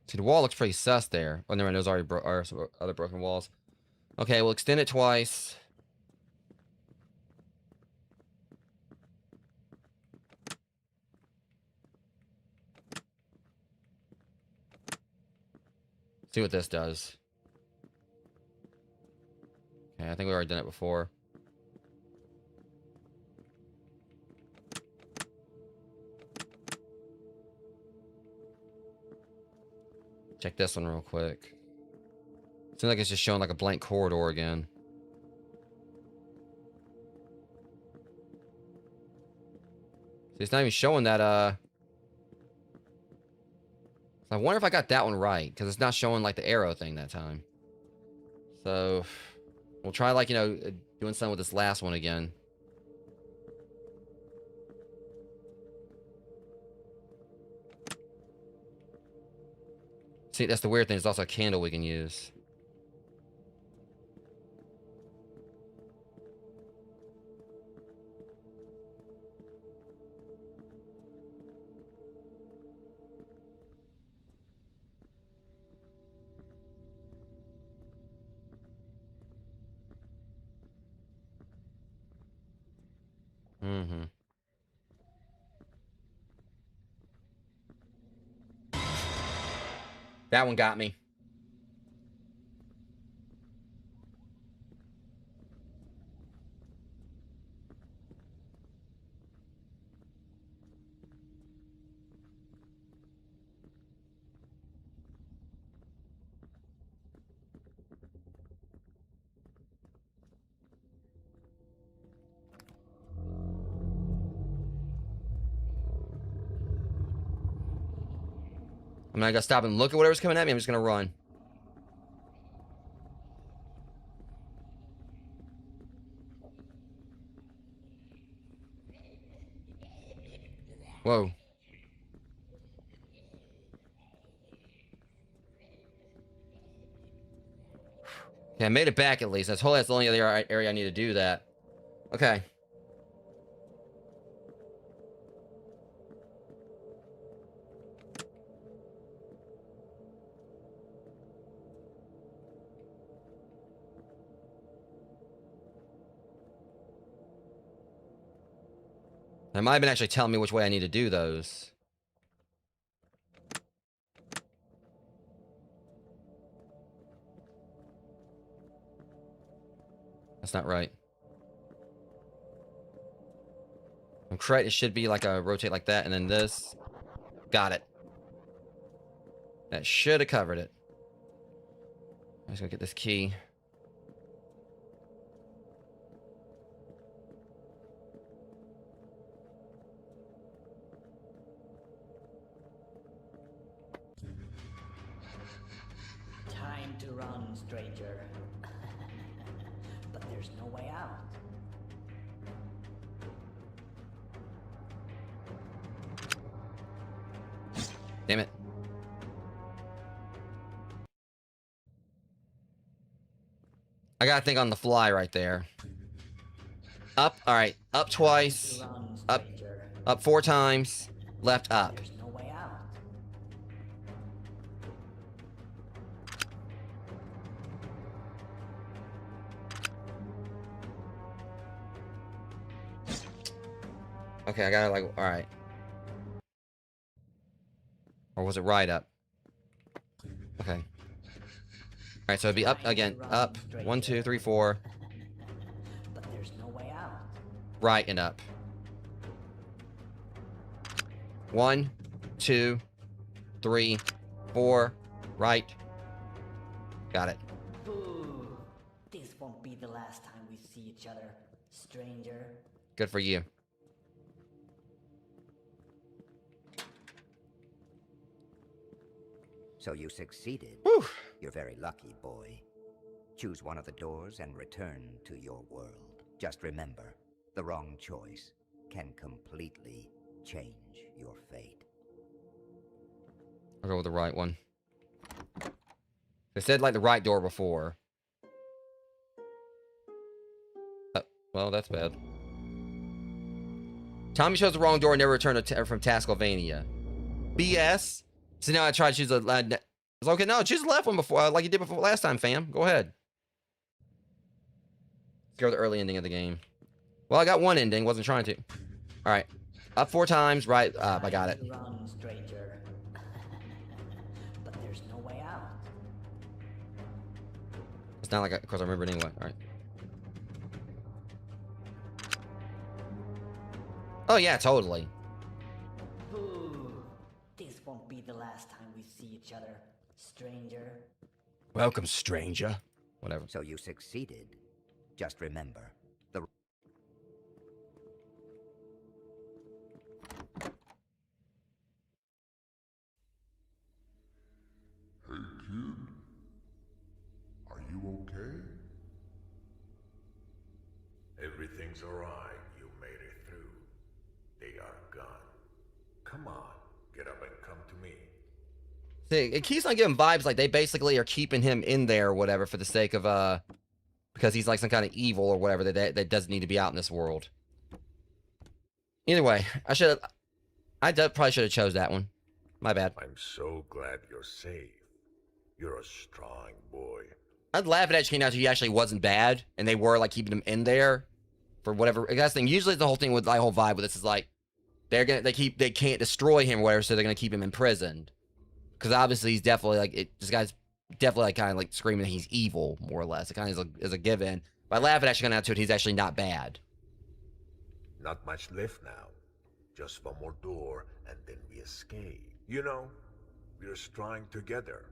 See, the wall looks pretty sus there. Oh, never mind, there's already some other broken walls. Okay, we'll extend it twice. See what this does. Okay, I think we've already done it before. Check this one real quick. Seems like it's just showing like a blank corridor again. See, it's not even showing that, I wonder if I got that one right, because it's not showing like the arrow thing that time. So, we'll try like, you know, doing something with this last one again. See, that's the weird thing. There's also a candle we can use. Mm-hmm. That one got me. I'm not gonna stop and look at whatever's coming at me. I'm just gonna run. Whoa. Okay, I made it back at least. That's the only other area I need to do that. Okay. It might have been actually telling me which way I need to do those. That's not right. I'm correct. It should be like a rotate like that, and then this. Got it. That should have covered it. I'm just gonna get this key. Time to run, stranger. But there's no way out. Damn it. I gotta think on the fly right there. Up, alright. Up twice. Up, up 4 times. Left, up. There's no way out. Okay, I gotta like, alright. Or was it right up? Okay. Alright, so it'd be up again. Up. 1, 2, 3, 4. But there's no way out. Right and up. 1, 2, 3, 4. Right. Got it. Boo! This won't be the last time we see each other, stranger. Good for you. So you succeeded. Whew. You're very lucky, boy. Choose one of the doors and return to your world. Just remember, the wrong choice can completely change your fate. I'll go with the right one. They said like the right door before. Well, that's bad. Tommy chose the wrong door and never returned from Tascalvania. BS. So now I tried to choose the... I was like, okay, no, choose the left one before, like you did before last time, fam. Go ahead. Let's go with the early ending of the game. Well, I got one ending. Wasn't trying to. All right. Up 4 times. Right up. I got it. Run, stranger. But there's no way out. It's not like... Of course, I remember it anyway. All right. Oh, yeah, totally. Boo! This won't be the last time we see each other, stranger. Welcome, stranger. Whatever. So you succeeded. Just remember, the... Hey, kid. Are you okay? Everything's alright. You made it through. They are gone. Come on, get up and come to me. See, it keeps on giving vibes like they basically are keeping him in there or whatever for the sake of, because he's like some kind of evil or whatever that doesn't need to be out in this world. Either way, probably should have chose that one. My bad. I'm so glad you're safe. You're a strong boy. I'd laugh at it came out he actually wasn't bad, and they were like keeping him in there for whatever. That's the thing. Usually the whole thing with the whole vibe with this is like they can't destroy him or whatever, so they're gonna keep him imprisoned. Because obviously he's definitely like this guy's definitely like kind of like screaming that he's evil, more or less. It kind of is a given. But I laugh at actually coming out to it. He's actually not bad. Not much left now. Just one more door and then we escape. You know, we're strong together.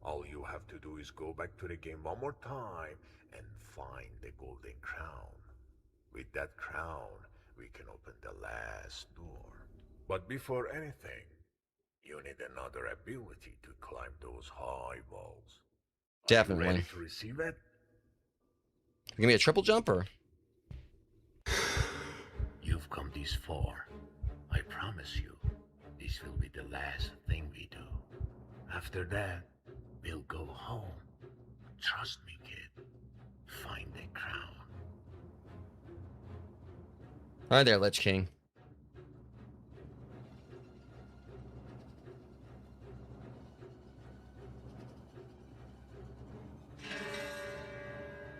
All you have to do is go back to the game one more time and find the golden crown. With that crown, we can open the last door. But before anything, You need another ability to climb those high walls. Are you Definitely. ready to receive it? Give me a triple jumper. You've come this far. I promise you, this will be the last thing we do. After that, we'll go home. Trust me, kid. Find the crown. All right there, Lich King.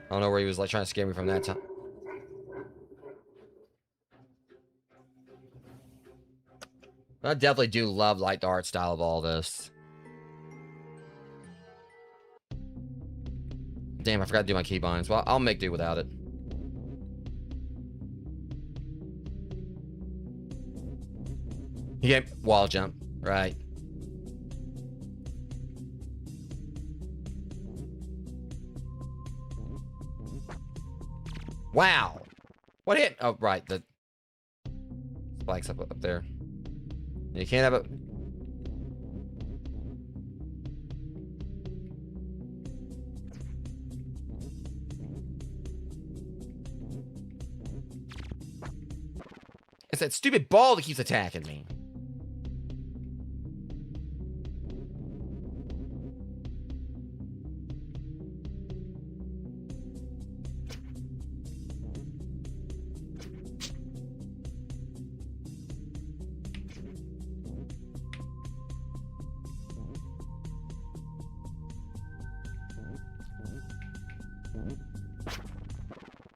I don't know where he was like trying to scare me from that time. I definitely do love like the art style of all this. Damn, I forgot to do my keybinds. Well, I'll make do without it. You get wall jump, right? Wow. What hit? Oh, right. The spikes up there. You can't have it. It's that stupid ball that keeps attacking me.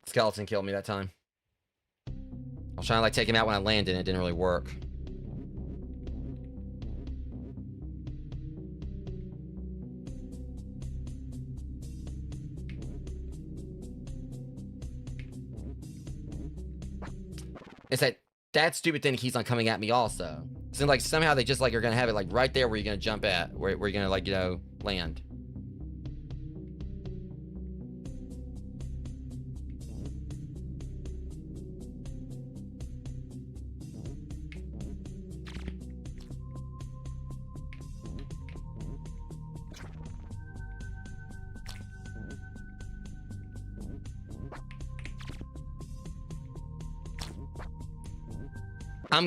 Skeleton killed me that time. I was trying to like take him out when I landed and it didn't really work. It's that stupid thing that keeps on coming at me also. Seems like somehow they just like are gonna have it like right there where you're gonna jump at, where you're gonna like, you know, land.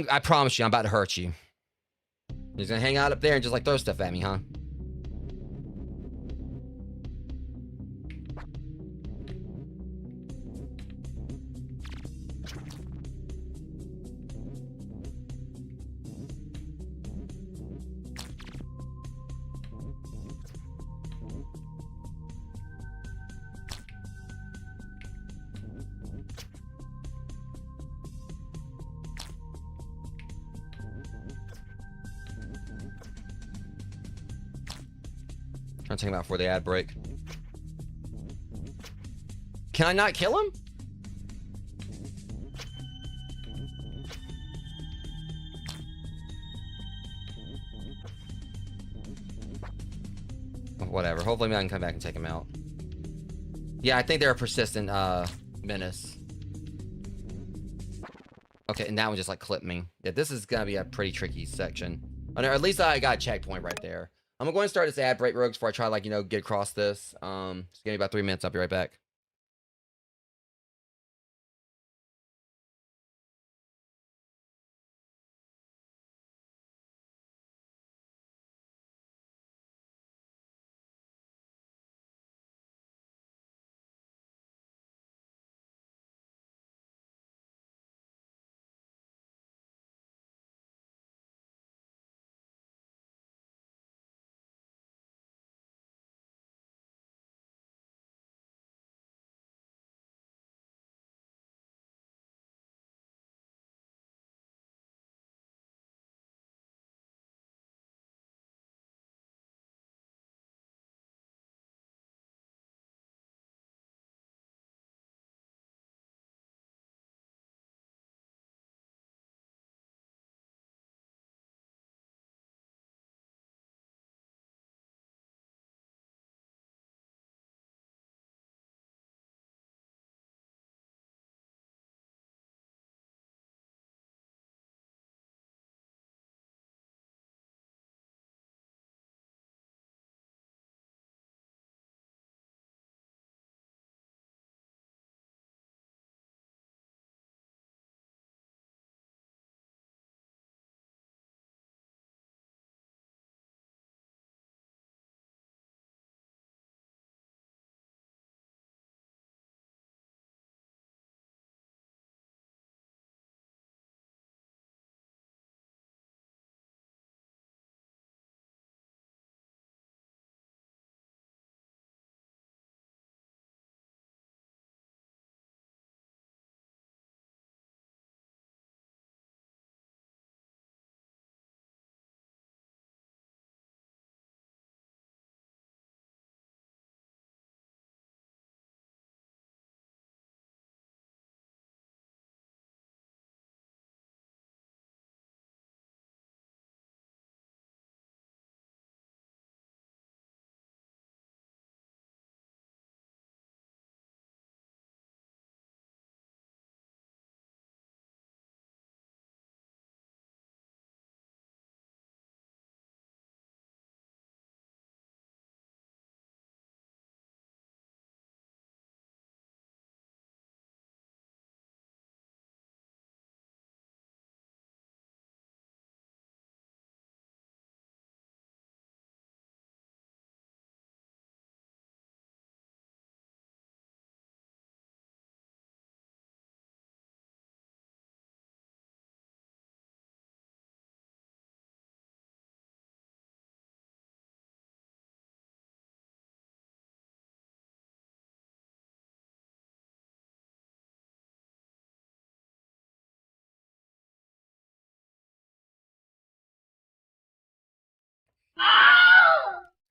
I promise you, I'm about to hurt you. He's gonna hang out up there and just like throw stuff at me, huh? Trying to take him out before the ad break. Can I not kill him? Whatever. Hopefully I can come back and take him out. Yeah, I think they're a persistent menace. Okay, and that one just like clipped me. Yeah, this is gonna be a pretty tricky section. Or at least I got a checkpoint right there. I'm gonna go and start this ad break, Rogues, before I try like, you know, get across this. Just give me about 3 minutes. I'll be right back.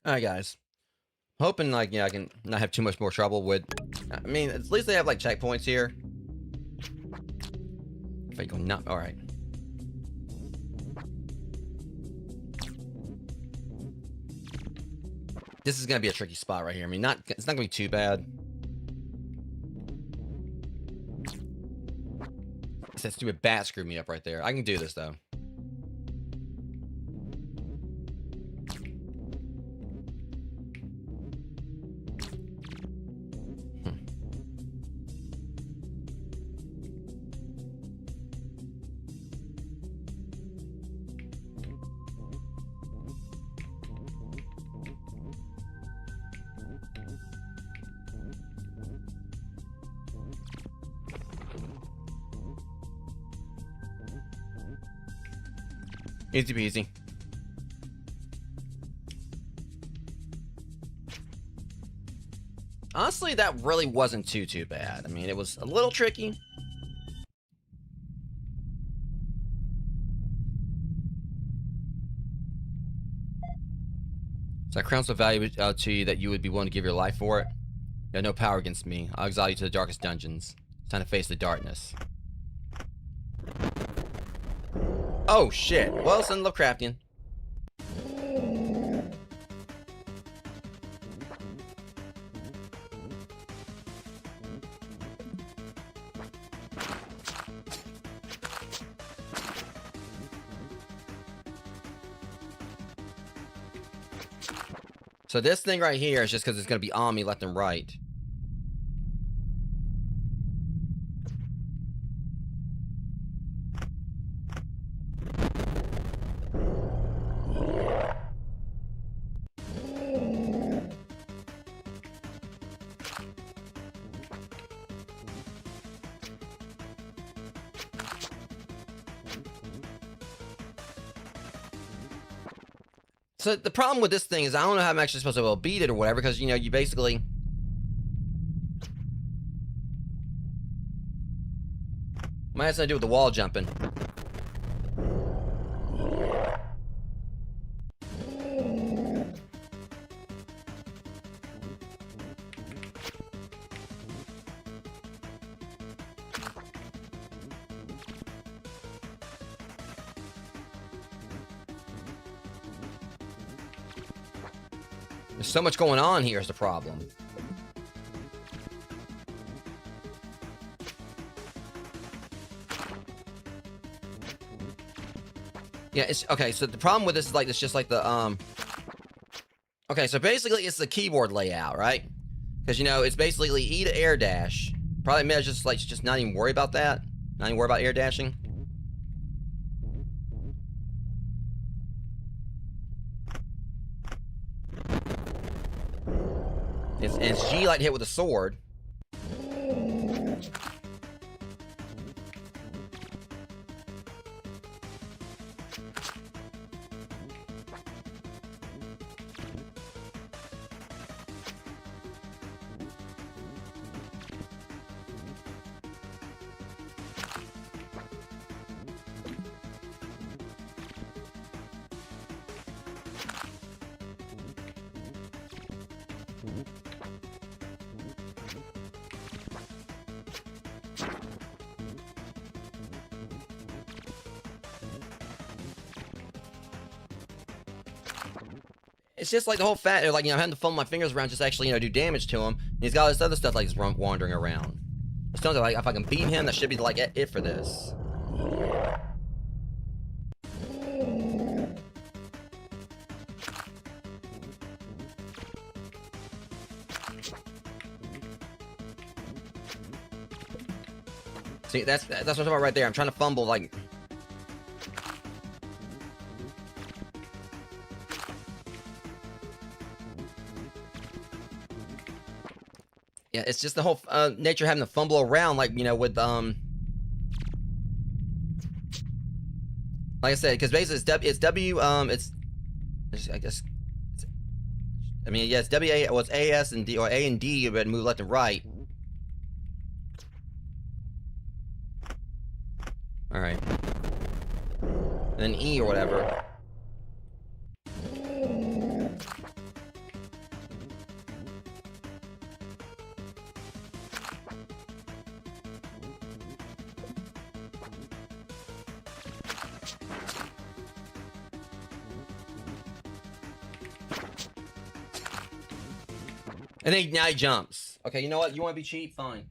All right, guys. Hoping like I can not have too much more trouble with. I mean, at least they have like checkpoints here. If I go not all right. This is gonna be a tricky spot right here. I mean, it's not gonna be too bad. That stupid bat screwed me up right there. I can do this though. Easy peasy. Honestly, that really wasn't too bad. I mean, it was a little tricky. So I crown so valuable to you that you would be willing to give your life for it. You have no power against me. I'll exile you to the darkest dungeons. It's time to face the darkness. Oh shit. Well, it's in Lovecraftian. So this thing right here is just because it's going to be on me left and right. So the problem with this thing is I don't know how I'm actually supposed to be able to beat it or whatever, because, you know, you basically... Might have something to do with the wall jumping. There's so much going on here is the problem. Yeah, it's okay. So the problem with this is like it's just like the Okay, so basically it's the keyboard layout, right? Because you know it's basically E to air dash. Probably better just not even worry about that. Not even worry about air dashing. It's G like hit with a sword. It's just like the whole fact, like, you know, having to fumble my fingers around just actually, you know, do damage to him. And he's got all this other stuff like he's wandering around. It sounds like if I can beat him, that should be like it for this. See, that's what I'm talking about right there. I'm trying to fumble like. Yeah, it's just the whole nature of having to fumble around, like, you know, with like I said, because basically it's W I guess I mean, yeah, it's W A, well, it's A S and D, or A and D, but move left and right. All right, and then E or whatever. And then now he jumps. Okay, you know what? You want to be cheap? Fine.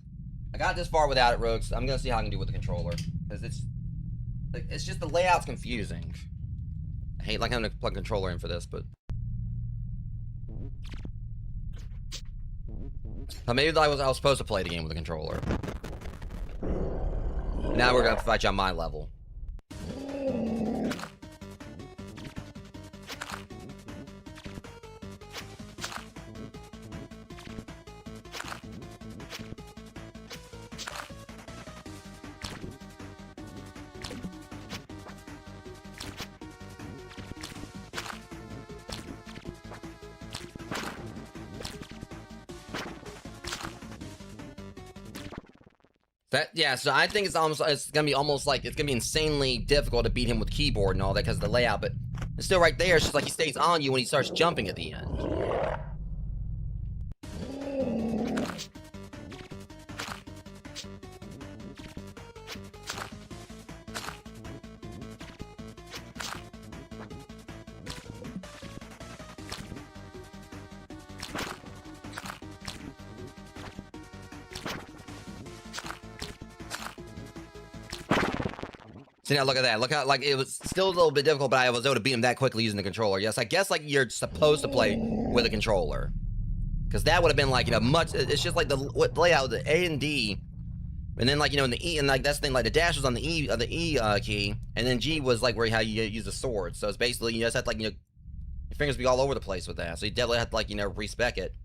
I got this far without it, Rogues. I'm gonna see how I can do with the controller. Because it's just the layout's confusing. I hate like having to plug a controller in for this, but maybe I was supposed to play the game with a controller. Now we're gonna fight you on my level. Yeah, so I think it's gonna be insanely difficult to beat him with keyboard and all that because of the layout, but it's still right there. It's just like he stays on you when he starts jumping at the end. See, now look at that. Look how, like, it was still a little bit difficult, but I was able to beat him that quickly using the controller. Yes, I guess, like, you're supposed to play with a controller. Because that would have been, like, you know, it's just like the layout of the A and D. And then, like, you know, in the E, and, like, that's the thing, like, the dash was on the E key. And then G was, like, how you use the sword. So it's basically, you just have to, like, you know, your fingers be all over the place with that. So you definitely have to, like, you know, respec it.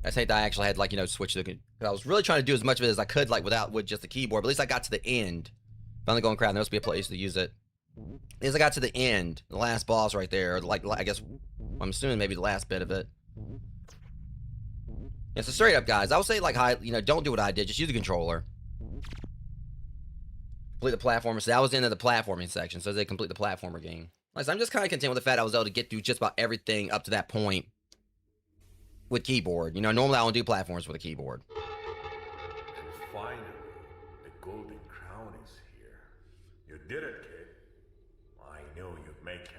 I think I actually had, like, you know, switch the. I was really trying to do as much of it as I could, like, with just the keyboard. But at least I got to the end. Finally going crowd. There must be a place to use it. At least I got to the end, the last boss right there. Like, I guess I'm assuming maybe the last bit of it. Yeah, so straight up, guys, I would say, like, you know, don't do what I did. Just use the controller. Complete the platformer. So that was the end of the platforming section. So they complete the platformer game. Like, so I'm just kind of content with the fact I was able to get through just about everything up to that point. With keyboard. You know, normally I don't do platforms with a keyboard. And finally, the golden crown is here. You did it, kid. I knew you'd make it.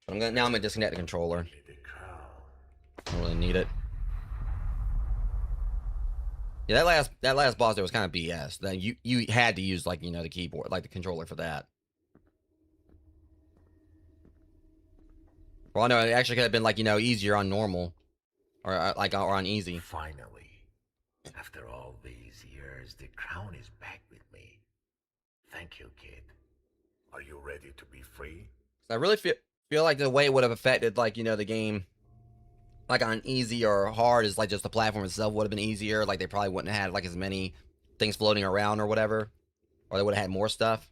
But now I'm gonna disconnect the controller. The crown. I don't really need it. Yeah, that last boss there was kind of BS. That you had to use, like, you know, the keyboard, like the controller for that. Well, I know it actually could have been, like, you know, easier on normal. Or on easy. Finally, after all these years, the crown is back with me. Thank you, kid. Are you ready to be free? I really feel like the way it would have affected, like, you know, the game, like, on easy or hard is, like, just the platform itself would have been easier. Like, they probably wouldn't have had, like, as many things floating around or whatever. Or they would have had more stuff.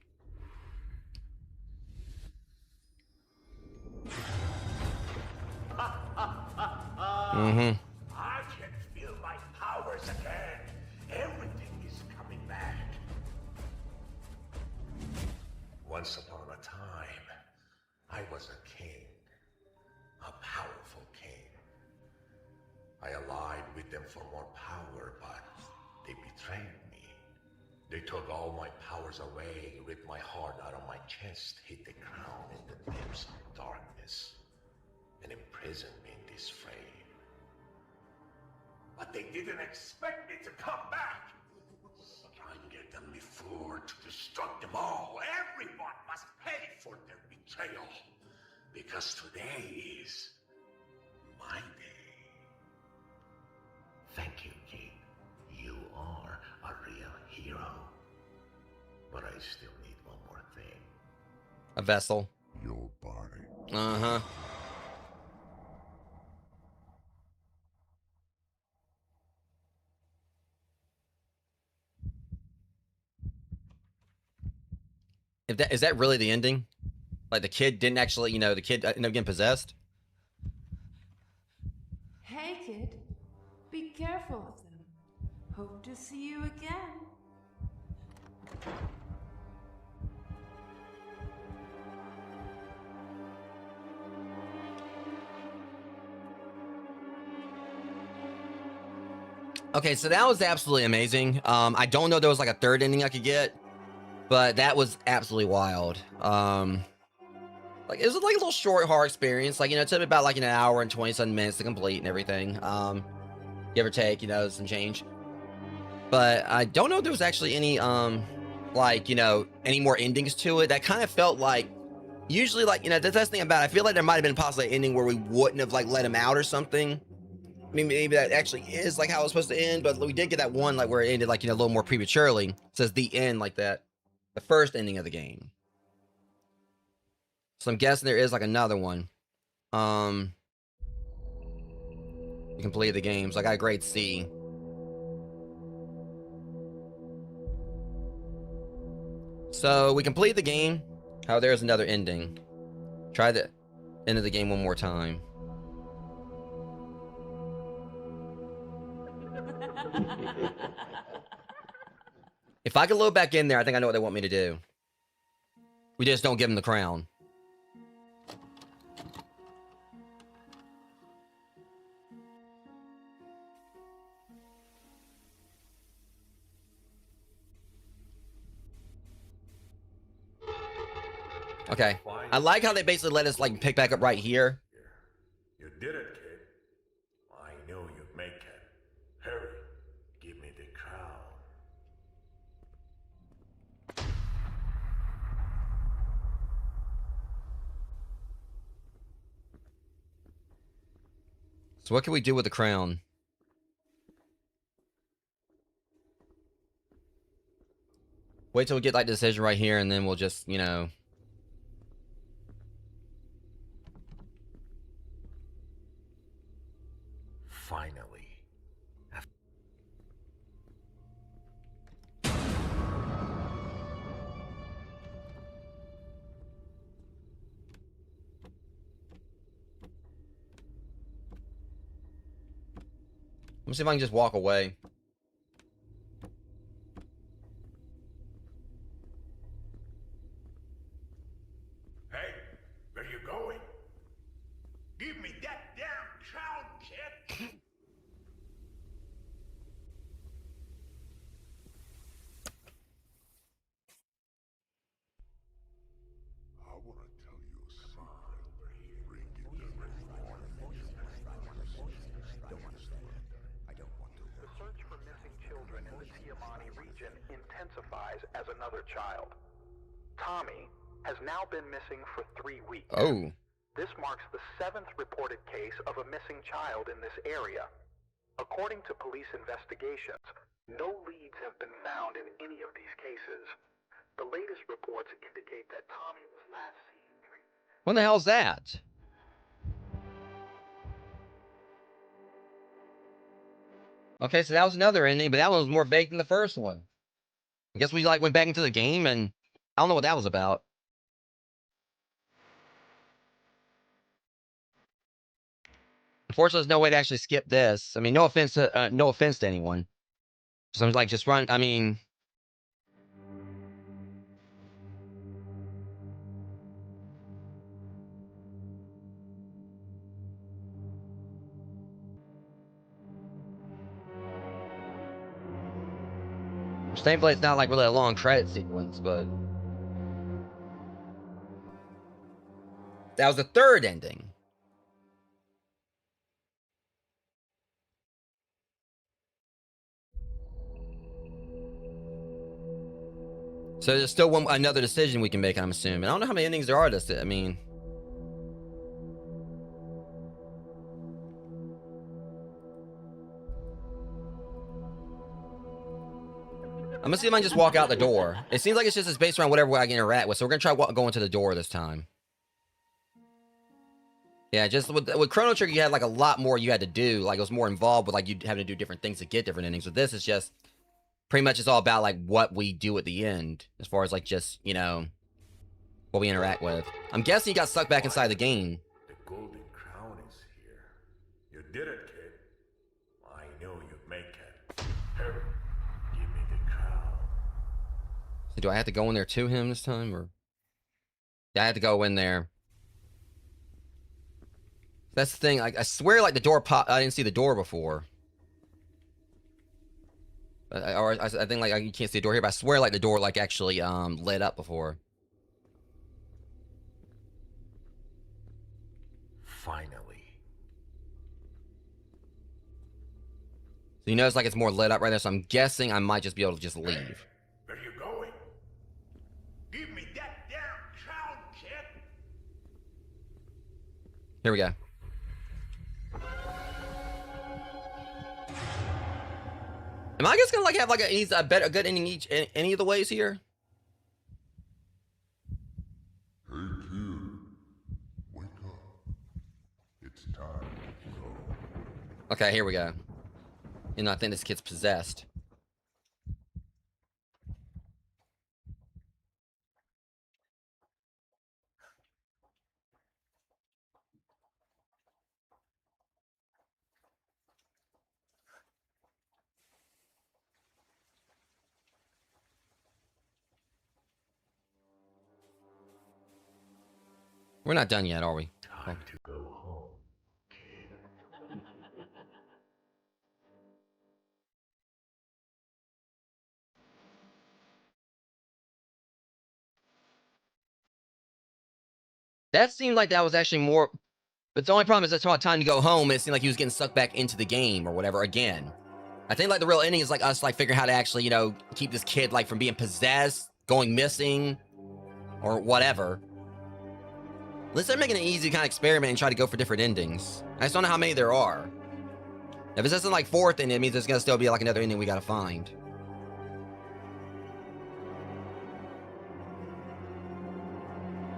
I can feel my powers again. Everything is coming back. Once upon a time, I was a king. A powerful king. I allied with them for more power, but they betrayed me. They took all my powers away, ripped my heart out of my chest, hid the crown in the depths of darkness, and imprisoned me in this frame. But they didn't expect me to come back. Stronger than before, to destruct them all. Everyone must pay for their betrayal. Because today is my day. Thank you, King. You are a real hero. But I still need one more thing. A vessel. Your body. Uh-huh. Is that really the ending? Like, the kid didn't actually, you know, the kid ended up getting possessed? Hey, kid. Be careful of them. Hope to see you again. Okay, so that was absolutely amazing. I don't know if there was, like, a third ending I could get, but that was absolutely wild. Like, it was like a little short horror experience. Like, you know, it took me about like an hour and 20-some minutes to complete and everything. Give or take, you know, some change. But I don't know if there was actually any, like, you know, any more endings to it. That kind of felt like, usually, like, you know, the best thing about it, I feel like there might have been possibly an ending where we wouldn't have, like, let him out or something. I mean, maybe that actually is, like, how it was supposed to end, but we did get that one, like, where it ended, like, you know, a little more prematurely. It says the end, like that. The first ending of the game. So I'm guessing there is, like, another one. You completed the game, so I got a grade C. So we completed the game. How there's another ending. Try the end of the game one more time. If I could load back in there, I think I know what they want me to do. We just don't give them the crown. Okay. I like how they basically let us, like, pick back up right here. You did it, kid. I knew you'd make it. Hurry, give me the crown. So what can we do with the crown? Wait till we get, like, the decision right here, and then we'll just, you know... Finally. Let me see if I can just walk away. Hey, where you going? Give me that damn crown, kid! I want to tell you a secret. Bring it to I don't want to. The search for missing children in the Tiamani region intensifies as another child. Tommy has now been missing for 3 weeks. Oh. This marks the 7th reported case of a missing child in this area. According to police investigations, no leads have been found in any of these cases. The latest reports indicate that Tommy was last seen. What the hell's that? Okay, so that was another ending, but that one was more baked than the first one. I guess we, like, went back into the game, and I don't know what that was about. Unfortunately, there's no way to actually skip this. I mean, no offense to anyone. So I'm like, just run. I mean, thankfully it's not like really a long credit sequence, but that was the third ending. So there's still another decision we can make, I'm assuming. I don't know how many endings there are to, I mean... I'm gonna see if I can just walk out the door. It seems like it's just based around whatever I can interact with, so we're gonna try going to the door this time. Yeah, just with Chrono Trigger, you had, like, a lot more you had to do. Like, it was more involved with, like, you having to do different things to get different endings. With this, it's just... pretty much it's all about, like, what we do at the end. As far as, like, just, you know, what we interact with. I'm guessing he got sucked back inside the game. The golden crown is here. You did it, kid. I knew you'd make it. Hurry, give me the crown. So do I have to go in there to him this time, or... yeah, I have to go in there. That's the thing, I swear, like, the door I didn't see the door before. I think, like, you can't see the door here, but I swear, like, the door, like, actually, lit up before. Finally. So you notice like it's more lit up right there, so I'm guessing I might just be able to just leave. Hey, where you going? Give me that damn crown, kid! Here we go. Am I just gonna like have like a good ending each any of the ways here? Hey kid, wake up. It's time to go. Okay, here we go. You know, I think this kid's possessed. We're not done yet, are we? Time to go home, kid. That seemed like that was actually more. But the only problem is that's about time to go home. It seemed like he was getting sucked back into the game or whatever again. I think like the real ending is like us like figuring how to actually, you know, keep this kid like from being possessed, going missing, or whatever. Let's make it an easy kind of experiment and try to go for different endings. I just don't know how many there are. If it's just in like fourth ending, it means there's gonna still be like another ending we gotta find.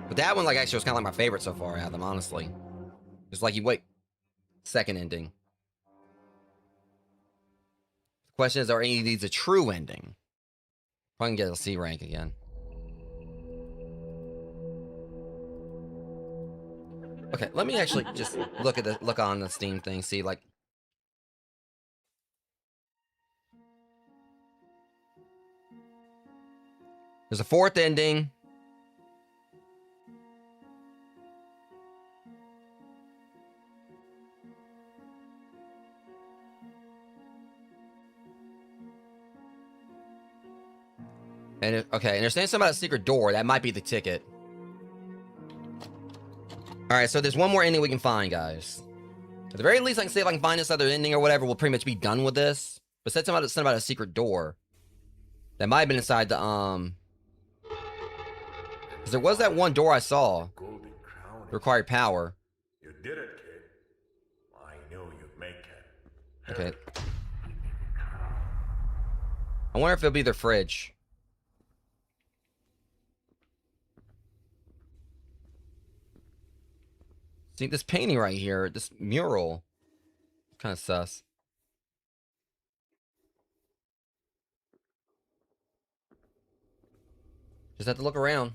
But that one like actually was kind of like my favorite so far out of them, honestly. Just like you wait. Second ending. The question is, are any of these a true ending? Probably can get a C rank again. Okay, let me actually just look on the Steam thing, see like. There's a fourth ending. And okay, and they're saying something about a secret door. That might be the ticket. Alright, so there's one more ending we can find, guys. At the very least, I can see if I can find this other ending or whatever. We'll pretty much be done with this. But said something about a secret door. That might have been inside the, because there was that one door I saw. Golden crown. Required power. You did it, kid. I knew you'd make it. Okay. I wonder if it'll be their fridge. See, this painting right here, this mural, kind of sus. Just have to look around.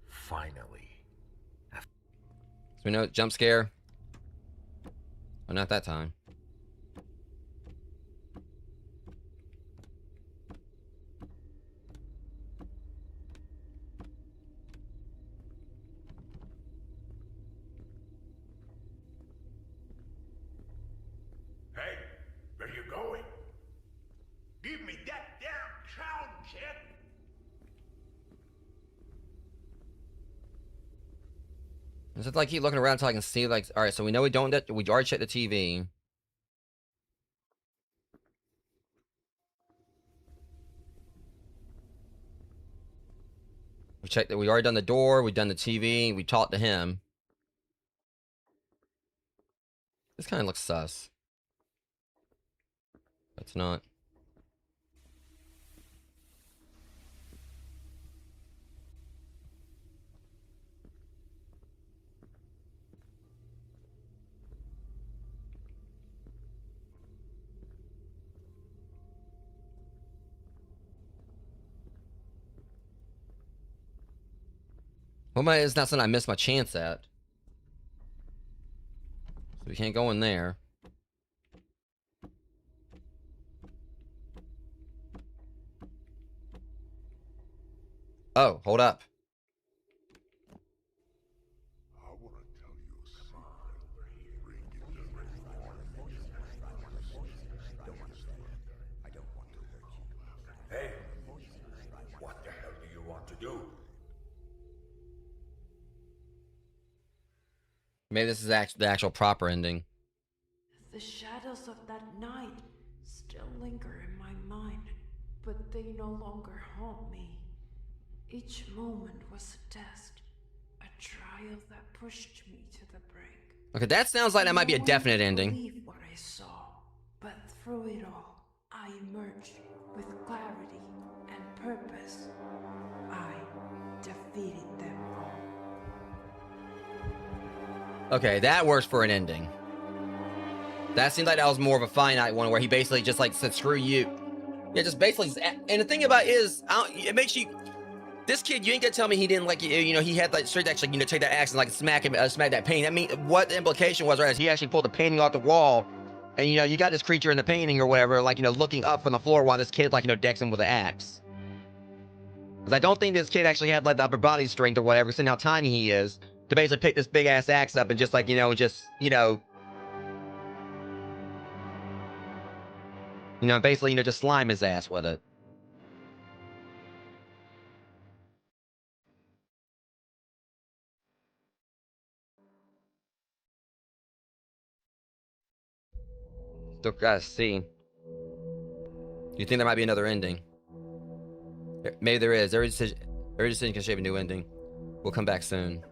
Finally. So we know jump scare. Oh, not that time. Hey, where you going? Give me that damn crown, kid! Is it like keep looking around until I can see like all right, so we know we already checked the TV. We checked that we already done the door, we done the TV, we talked to him. This kind of looks sus. It's not. Well, it's not something I missed my chance at. So we can't go in there. Oh, hold up. I want to tell you a secret. Bring it to me. I don't want to hurt you. Hey, what Maybe this is the actual proper ending. The shadows of that night still linger in my mind, but they no longer haunt me. Each moment was a test, a trial that pushed me to the brink. Okay, that sounds like that might be a definite ending. I couldn't believe what I saw, but through it all, I emerged with clarity and purpose. I defeated them all. Okay, that works for an ending. That seems like that was more of a finite one where he basically just like said, screw you. Yeah, just basically. And the thing about it is, it makes you. This kid, you ain't gonna tell me he didn't like, you know, he had like straight to actually, you know, take that axe and like smack him, smack that painting. I mean, what the implication was, right? Is he actually pulled the painting off the wall, and you know, you got this creature in the painting or whatever, like, you know, looking up from the floor while this kid, like, you know, decks him with an axe. Because I don't think this kid actually had like the upper body strength or whatever, seeing how tiny he is, to basically pick this big ass axe up and just like, you know, basically, you know, just slime his ass with it. Still gotta see. You think there might be another ending? Maybe there is. Every decision can shape a new ending. We'll come back soon.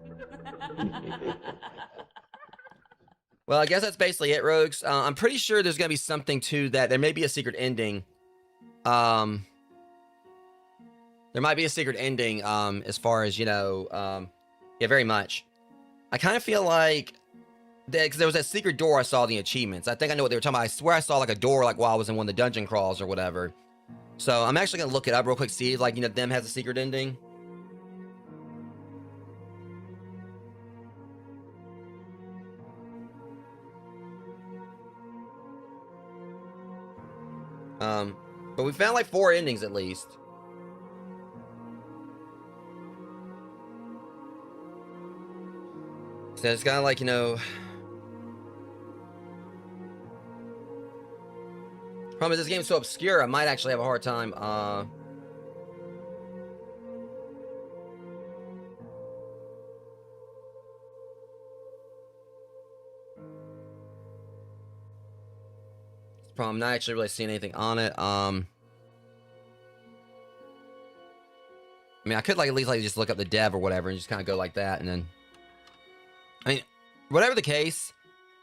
Well, I guess that's basically it, Rogues. I'm pretty sure there's gonna be something to that. There may be a secret ending. There might be a secret ending. As far as you know, yeah, very much. I kind of feel like because there was that secret door I saw in the achievements. I think I know what they were talking about. I swear I saw like a door like while I was in one of the dungeon crawls or whatever. So I'm actually gonna look it up real quick, see if like, you know, them has a secret ending. But we found like 4 endings at least. So it's kind of like, you know. Problem is this game's so obscure, I might actually have a hard time, I'm not actually really seeing anything on it. I mean, I could like at least like just look up the dev or whatever and just kind of go like that, and then, I mean, whatever the case,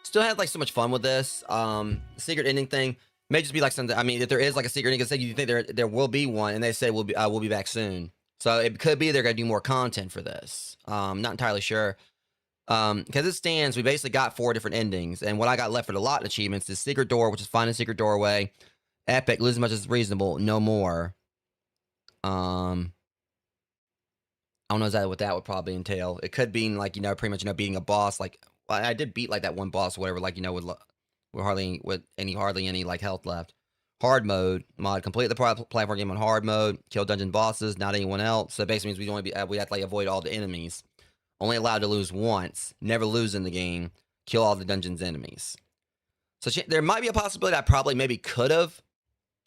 still had like so much fun with this. The secret ending thing may just be like something. I mean, if there is like a secret ending, you think there will be one, and they say we'll be back soon. So it could be they're gonna do more content for this. Not entirely sure. Because it stands, we basically got 4 different endings, and what I got left for the lot achievements is secret door, which is find a secret doorway, epic, lose as much as reasonable, no more. I don't know exactly what that would probably entail. It could be like, you know, pretty much, you know, beating a boss. Like I did beat like that one boss, or whatever. Like, you know, with hardly any like health left. Hard mode mod, complete the platform game on hard mode, kill dungeon bosses, not anyone else. So it basically means we have to like avoid all the enemies. Only allowed to lose once, never lose in the game, kill all the dungeon's enemies. So there might be a possibility I probably maybe could have.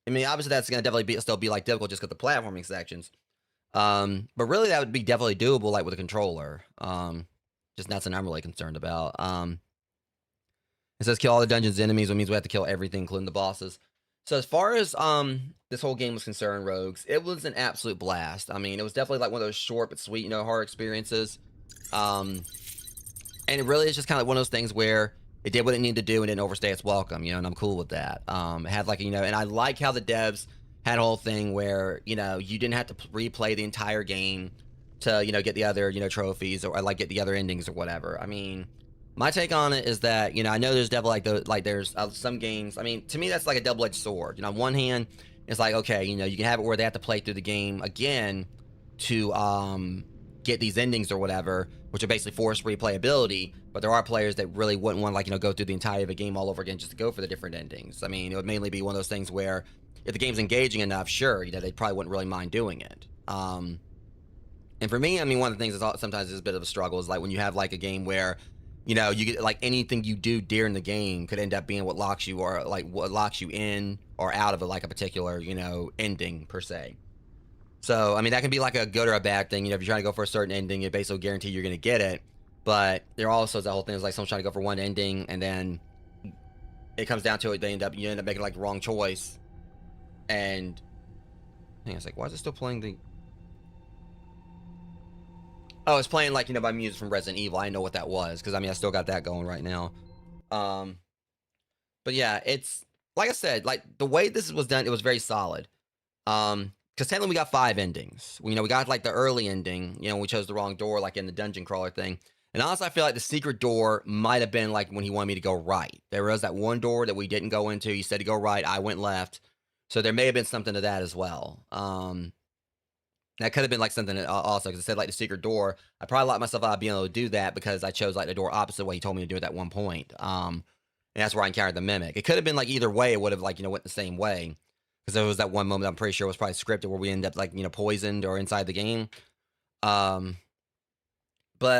I mean, obviously that's gonna definitely still be like difficult just because the platforming sections. But really that would be definitely doable like with a controller. Just not something I'm really concerned about. It says kill all the dungeon's enemies, which means we have to kill everything, including the bosses. So as far as this whole game was concerned, Rogues, it was an absolute blast. I mean, it was definitely like one of those short but sweet, you know, horror experiences. And it really is just kind of like one of those things where it did what it needed to do and didn't overstay its welcome, you know, and I'm cool with that. It had like, you know, and I like how the devs had a whole thing where, you know, you didn't have to replay the entire game to, you know, get the other, you know, trophies or like get the other endings or whatever. I mean, my take on it is that, you know, I know there's definitely like there's some games. I mean, to me, that's like a double-edged sword. You know, on one hand, it's like, okay, you know, you can have it where they have to play through the game again to get these endings or whatever, which are basically forced replayability. But there are players that really wouldn't want to, like, you know, go through the entirety of a game all over again just to go for the different endings. I mean, it would mainly be one of those things where if the game's engaging enough, sure, you know, they probably wouldn't really mind doing it. And for me, I mean, one of the things that sometimes is a bit of a struggle is like when you have like a game where, you know, you get like anything you do during the game could end up being what locks you or like what locks you in or out of like a particular, you know, ending per se. So, I mean, that can be like a good or a bad thing. You know, if you're trying to go for a certain ending, you basically guarantee you're going to get it. But there also is that whole thing is like someone's trying to go for one ending, and then it comes down to it. You end up making like the wrong choice, and I think it's like, why is it still playing the? Oh, it's playing like by music from Resident Evil. I know what that was because I mean I still got that going right now. But yeah, it's like I said, like the way this was done, it was very solid. Because technically we got 5 endings. We got like the early ending. We chose the wrong door, like in the dungeon crawler thing. And honestly, I feel like the secret door might have been like when he wanted me to go right. There was that one door that we didn't go into. He said to go right. I went left. So there may have been something to that as well. That could have been like something also because it said like the secret door. I probably locked myself out of being able to do that because I chose like the door opposite way he told me to do it at one point. And that's where I encountered the mimic. It could have been like either way. It would have like went the same way. Because there was that one moment I'm pretty sure was probably scripted where we ended up like poisoned or inside the game. But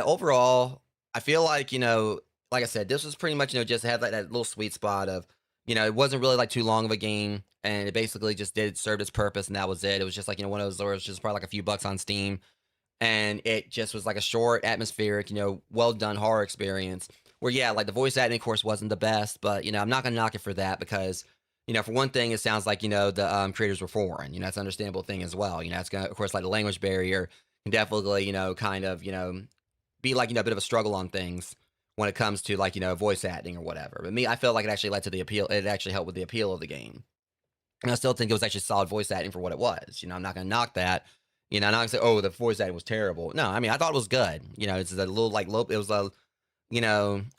overall, I feel like like I said, this was pretty much just had like that little sweet spot of it wasn't really like too long of a game, and it basically just served its purpose, and that was it. It was just like one of those where it was just probably like a few bucks on Steam, and it just was like a short, atmospheric, well done horror experience. Where yeah, like the voice acting, of course, wasn't the best, but I'm not gonna knock it for that because. For one thing, it sounds like, the creators were foreign. That's an understandable thing as well. It's going to, of course, like the language barrier can definitely, kind of, be like, a bit of a struggle on things when it comes to like, voice acting or whatever. But me, I felt like it actually led to the appeal. It actually helped with the appeal of the game. And I still think it was actually solid voice acting for what it was. I'm not going to knock that. I'm not going to say, oh, the voice acting was terrible. No, I mean, I thought it was good. It's a little like low, it was a,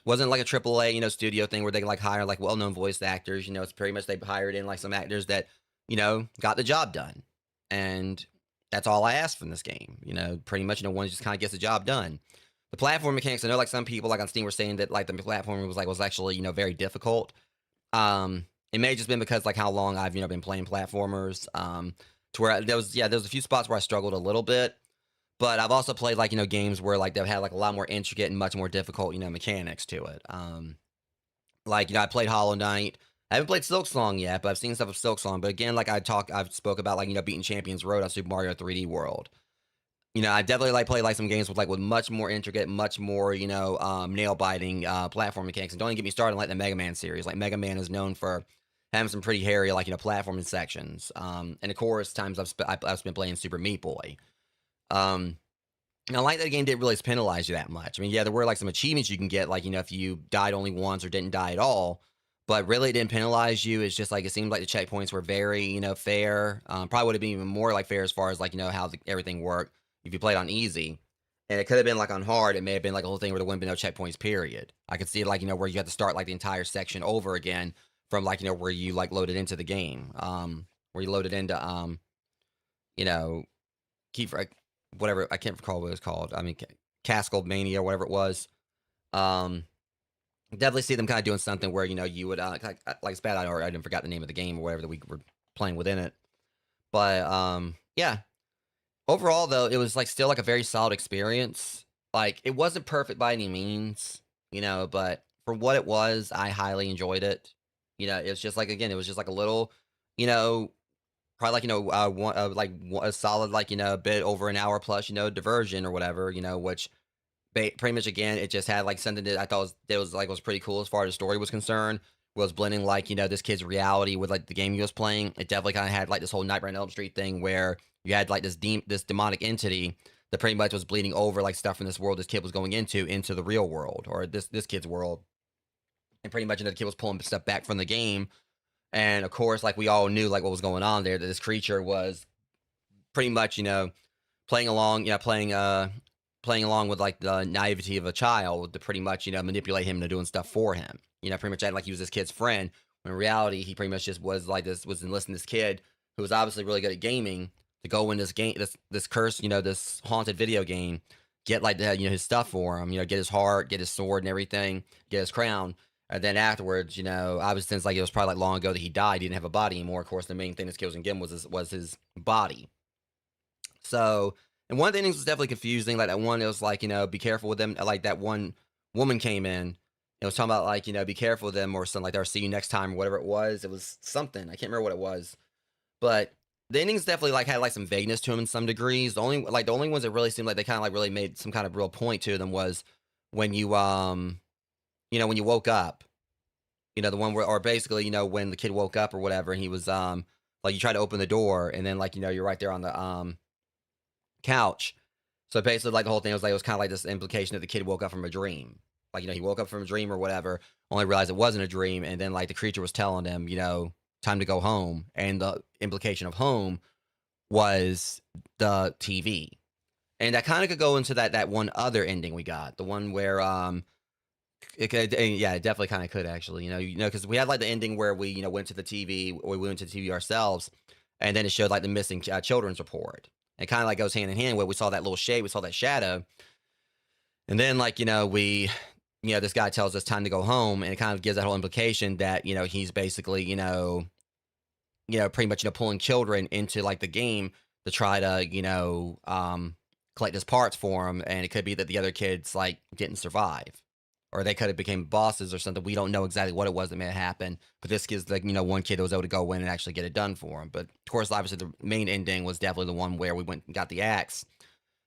wasn't like a AAA, studio thing where they like hire like well-known voice actors. It's pretty much they hired in like some actors that, got the job done. And that's all I asked from this game. Pretty much, one just kind of gets the job done. The platform mechanics, I know like some people like on Steam were saying that like the platform was actually, very difficult. It may have just been because like how long I've, been playing platformers. To where there was a few spots where I struggled a little bit. But I've also played like games where like they've had like a lot more intricate and much more difficult mechanics to it. Like I played Hollow Knight. I haven't played Silksong yet, but I've seen stuff of Silksong. But again, like I've spoke about like beating Champions Road on Super Mario 3D World. I definitely like play like some games with much more intricate, much more nail biting platform mechanics. And don't even get me started on like the Mega Man series. Like Mega Man is known for having some pretty hairy like platforming sections. And of course, times I've spent playing Super Meat Boy. I like that the game didn't really penalize you that much. I mean, yeah, there were like some achievements you can get, like, if you died only once or didn't die at all, but really it didn't penalize you. It's just like, it seemed like the checkpoints were very, fair. Probably would have been even more like fair as far as like, how everything worked if you played on easy. And it could have been like on hard. It may have been like a whole thing where there wouldn't be no checkpoints, period. I could see it like, where you had to start like the entire section over again from like, where you like loaded into the game. Where you loaded into, keep whatever, I can't recall what it was called. I mean, Castle Mania or whatever it was. Definitely see them kind of doing something where, you would, like it's bad, I didn't forget the name of the game or whatever that we were playing within it. But, yeah. Overall, though, it was, like, still, like, a very solid experience. Like, it wasn't perfect by any means, but for what it was, I highly enjoyed it. It was just, like, again, it was just, like, a little, probably like a solid like bit over an hour plus diversion or whatever which pretty much again it just had like something that I thought was pretty cool as far as the story was concerned. Was blending like this kid's reality with like the game he was playing. It definitely kind of had like this whole Nightmare on Elm Street thing where you had like this demonic entity that pretty much was bleeding over like stuff from this world this kid was going into the real world or this kid's world, and pretty much the kid was pulling stuff back from the game. And of course, like we all knew like what was going on there, that this creature was pretty much, playing along, playing along with like the naivety of a child to pretty much, manipulate him into doing stuff for him. Pretty much acting like he was this kid's friend. When in reality, he pretty much just was like was enlisting this kid who was obviously really good at gaming to go in this game, this cursed, this haunted video game, get like the, his stuff for him, get his heart, get his sword and everything, get his crown. And then afterwards, obviously since like it was probably like long ago that he died, he didn't have a body anymore. Of course, the main thing this kid was in game was his body. So, and one of the things was definitely confusing. Like that one, it was like be careful with them. Like that one woman came in and was talking about like be careful with them or something like that. Or see you next time or whatever it was. It was something I can't remember what it was, but the endings definitely like had like some vagueness to them in some degrees. The only ones that really seemed like they kind of like really made some kind of real point to them was when you when you woke up, the one where, or basically, when the kid woke up or whatever, and he was like, you try to open the door, and then, like, you're right there on the couch. So basically, like, the whole thing was like, it was kind of like this implication that the kid woke up from a dream. Like, he woke up from a dream or whatever, only realized it wasn't a dream, and then, like, the creature was telling him, time to go home, and the implication of home was the TV. And that kind of could go into that one other ending we got, the one where it could, yeah, it definitely kind of could actually, because we had like the ending where we went to the TV, or we went to the TV ourselves, and then it showed like the missing children's report. It kind of like goes hand in hand where we saw that little shade, we saw that shadow, and then like we, this guy tells us time to go home, and it kind of gives that whole implication that he's basically pretty much pulling children into like the game to try to collect his parts for him, and it could be that the other kids like didn't survive, or they could have became bosses or something. We don't know exactly what it was that may have happened, but this gives like one kid that was able to go in and actually get it done for him. But of course, obviously, the main ending was definitely the one where we went and got the axe,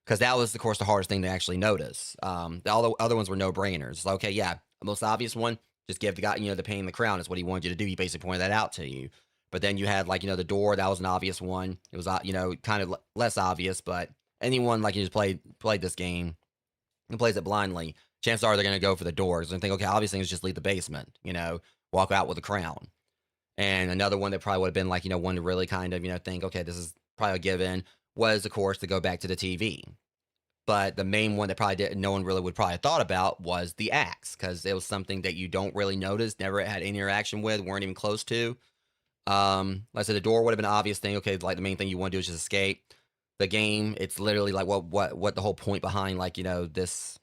because that was, of course, the all thing to actually notice. All the other ones were no brainers. Like, okay, yeah, the most obvious one, just give the guy the pain in the crown is what he wanted you to do. He basically pointed that out to you. But then you had like the door, that was an obvious one. It was kind of less obvious, but anyone like just played this game and plays it blindly, chances are they're going to go for the doors and think, okay, obviously it's just leave the basement, walk out with a crown. And another one that probably would have been like, one to really kind of, think, okay, this is probably a given, was, of course, to go back to the TV. But the main one that probably no one really would probably have thought about was the axe, because it was something that you don't really notice, never had any interaction with, weren't even close to. Like I said, the door would have been an obvious thing. Okay, like the main thing you want to do is just escape. The game, it's literally like what the whole point behind like this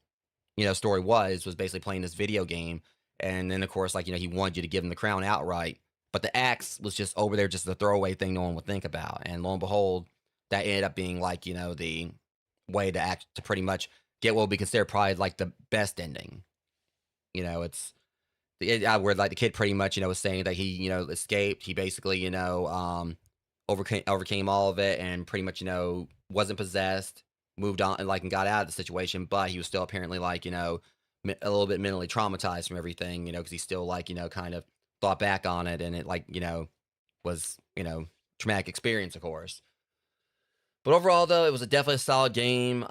story was basically playing this video game. And then of course like he wanted you to give him the crown outright, but the axe was just over there, just a throwaway thing no one would think about. And lo and behold, that ended up being like the way to pretty much get what would be considered probably like the best ending. It's where like the kid pretty much was saying that he escaped. He basically overcame all of it, and pretty much wasn't possessed, moved on, and like and got out of the situation. But he was still apparently like a little bit mentally traumatized from everything, because he still like kind of thought back on it, and it like was traumatic experience, of course. But overall, though, it was definitely a solid game.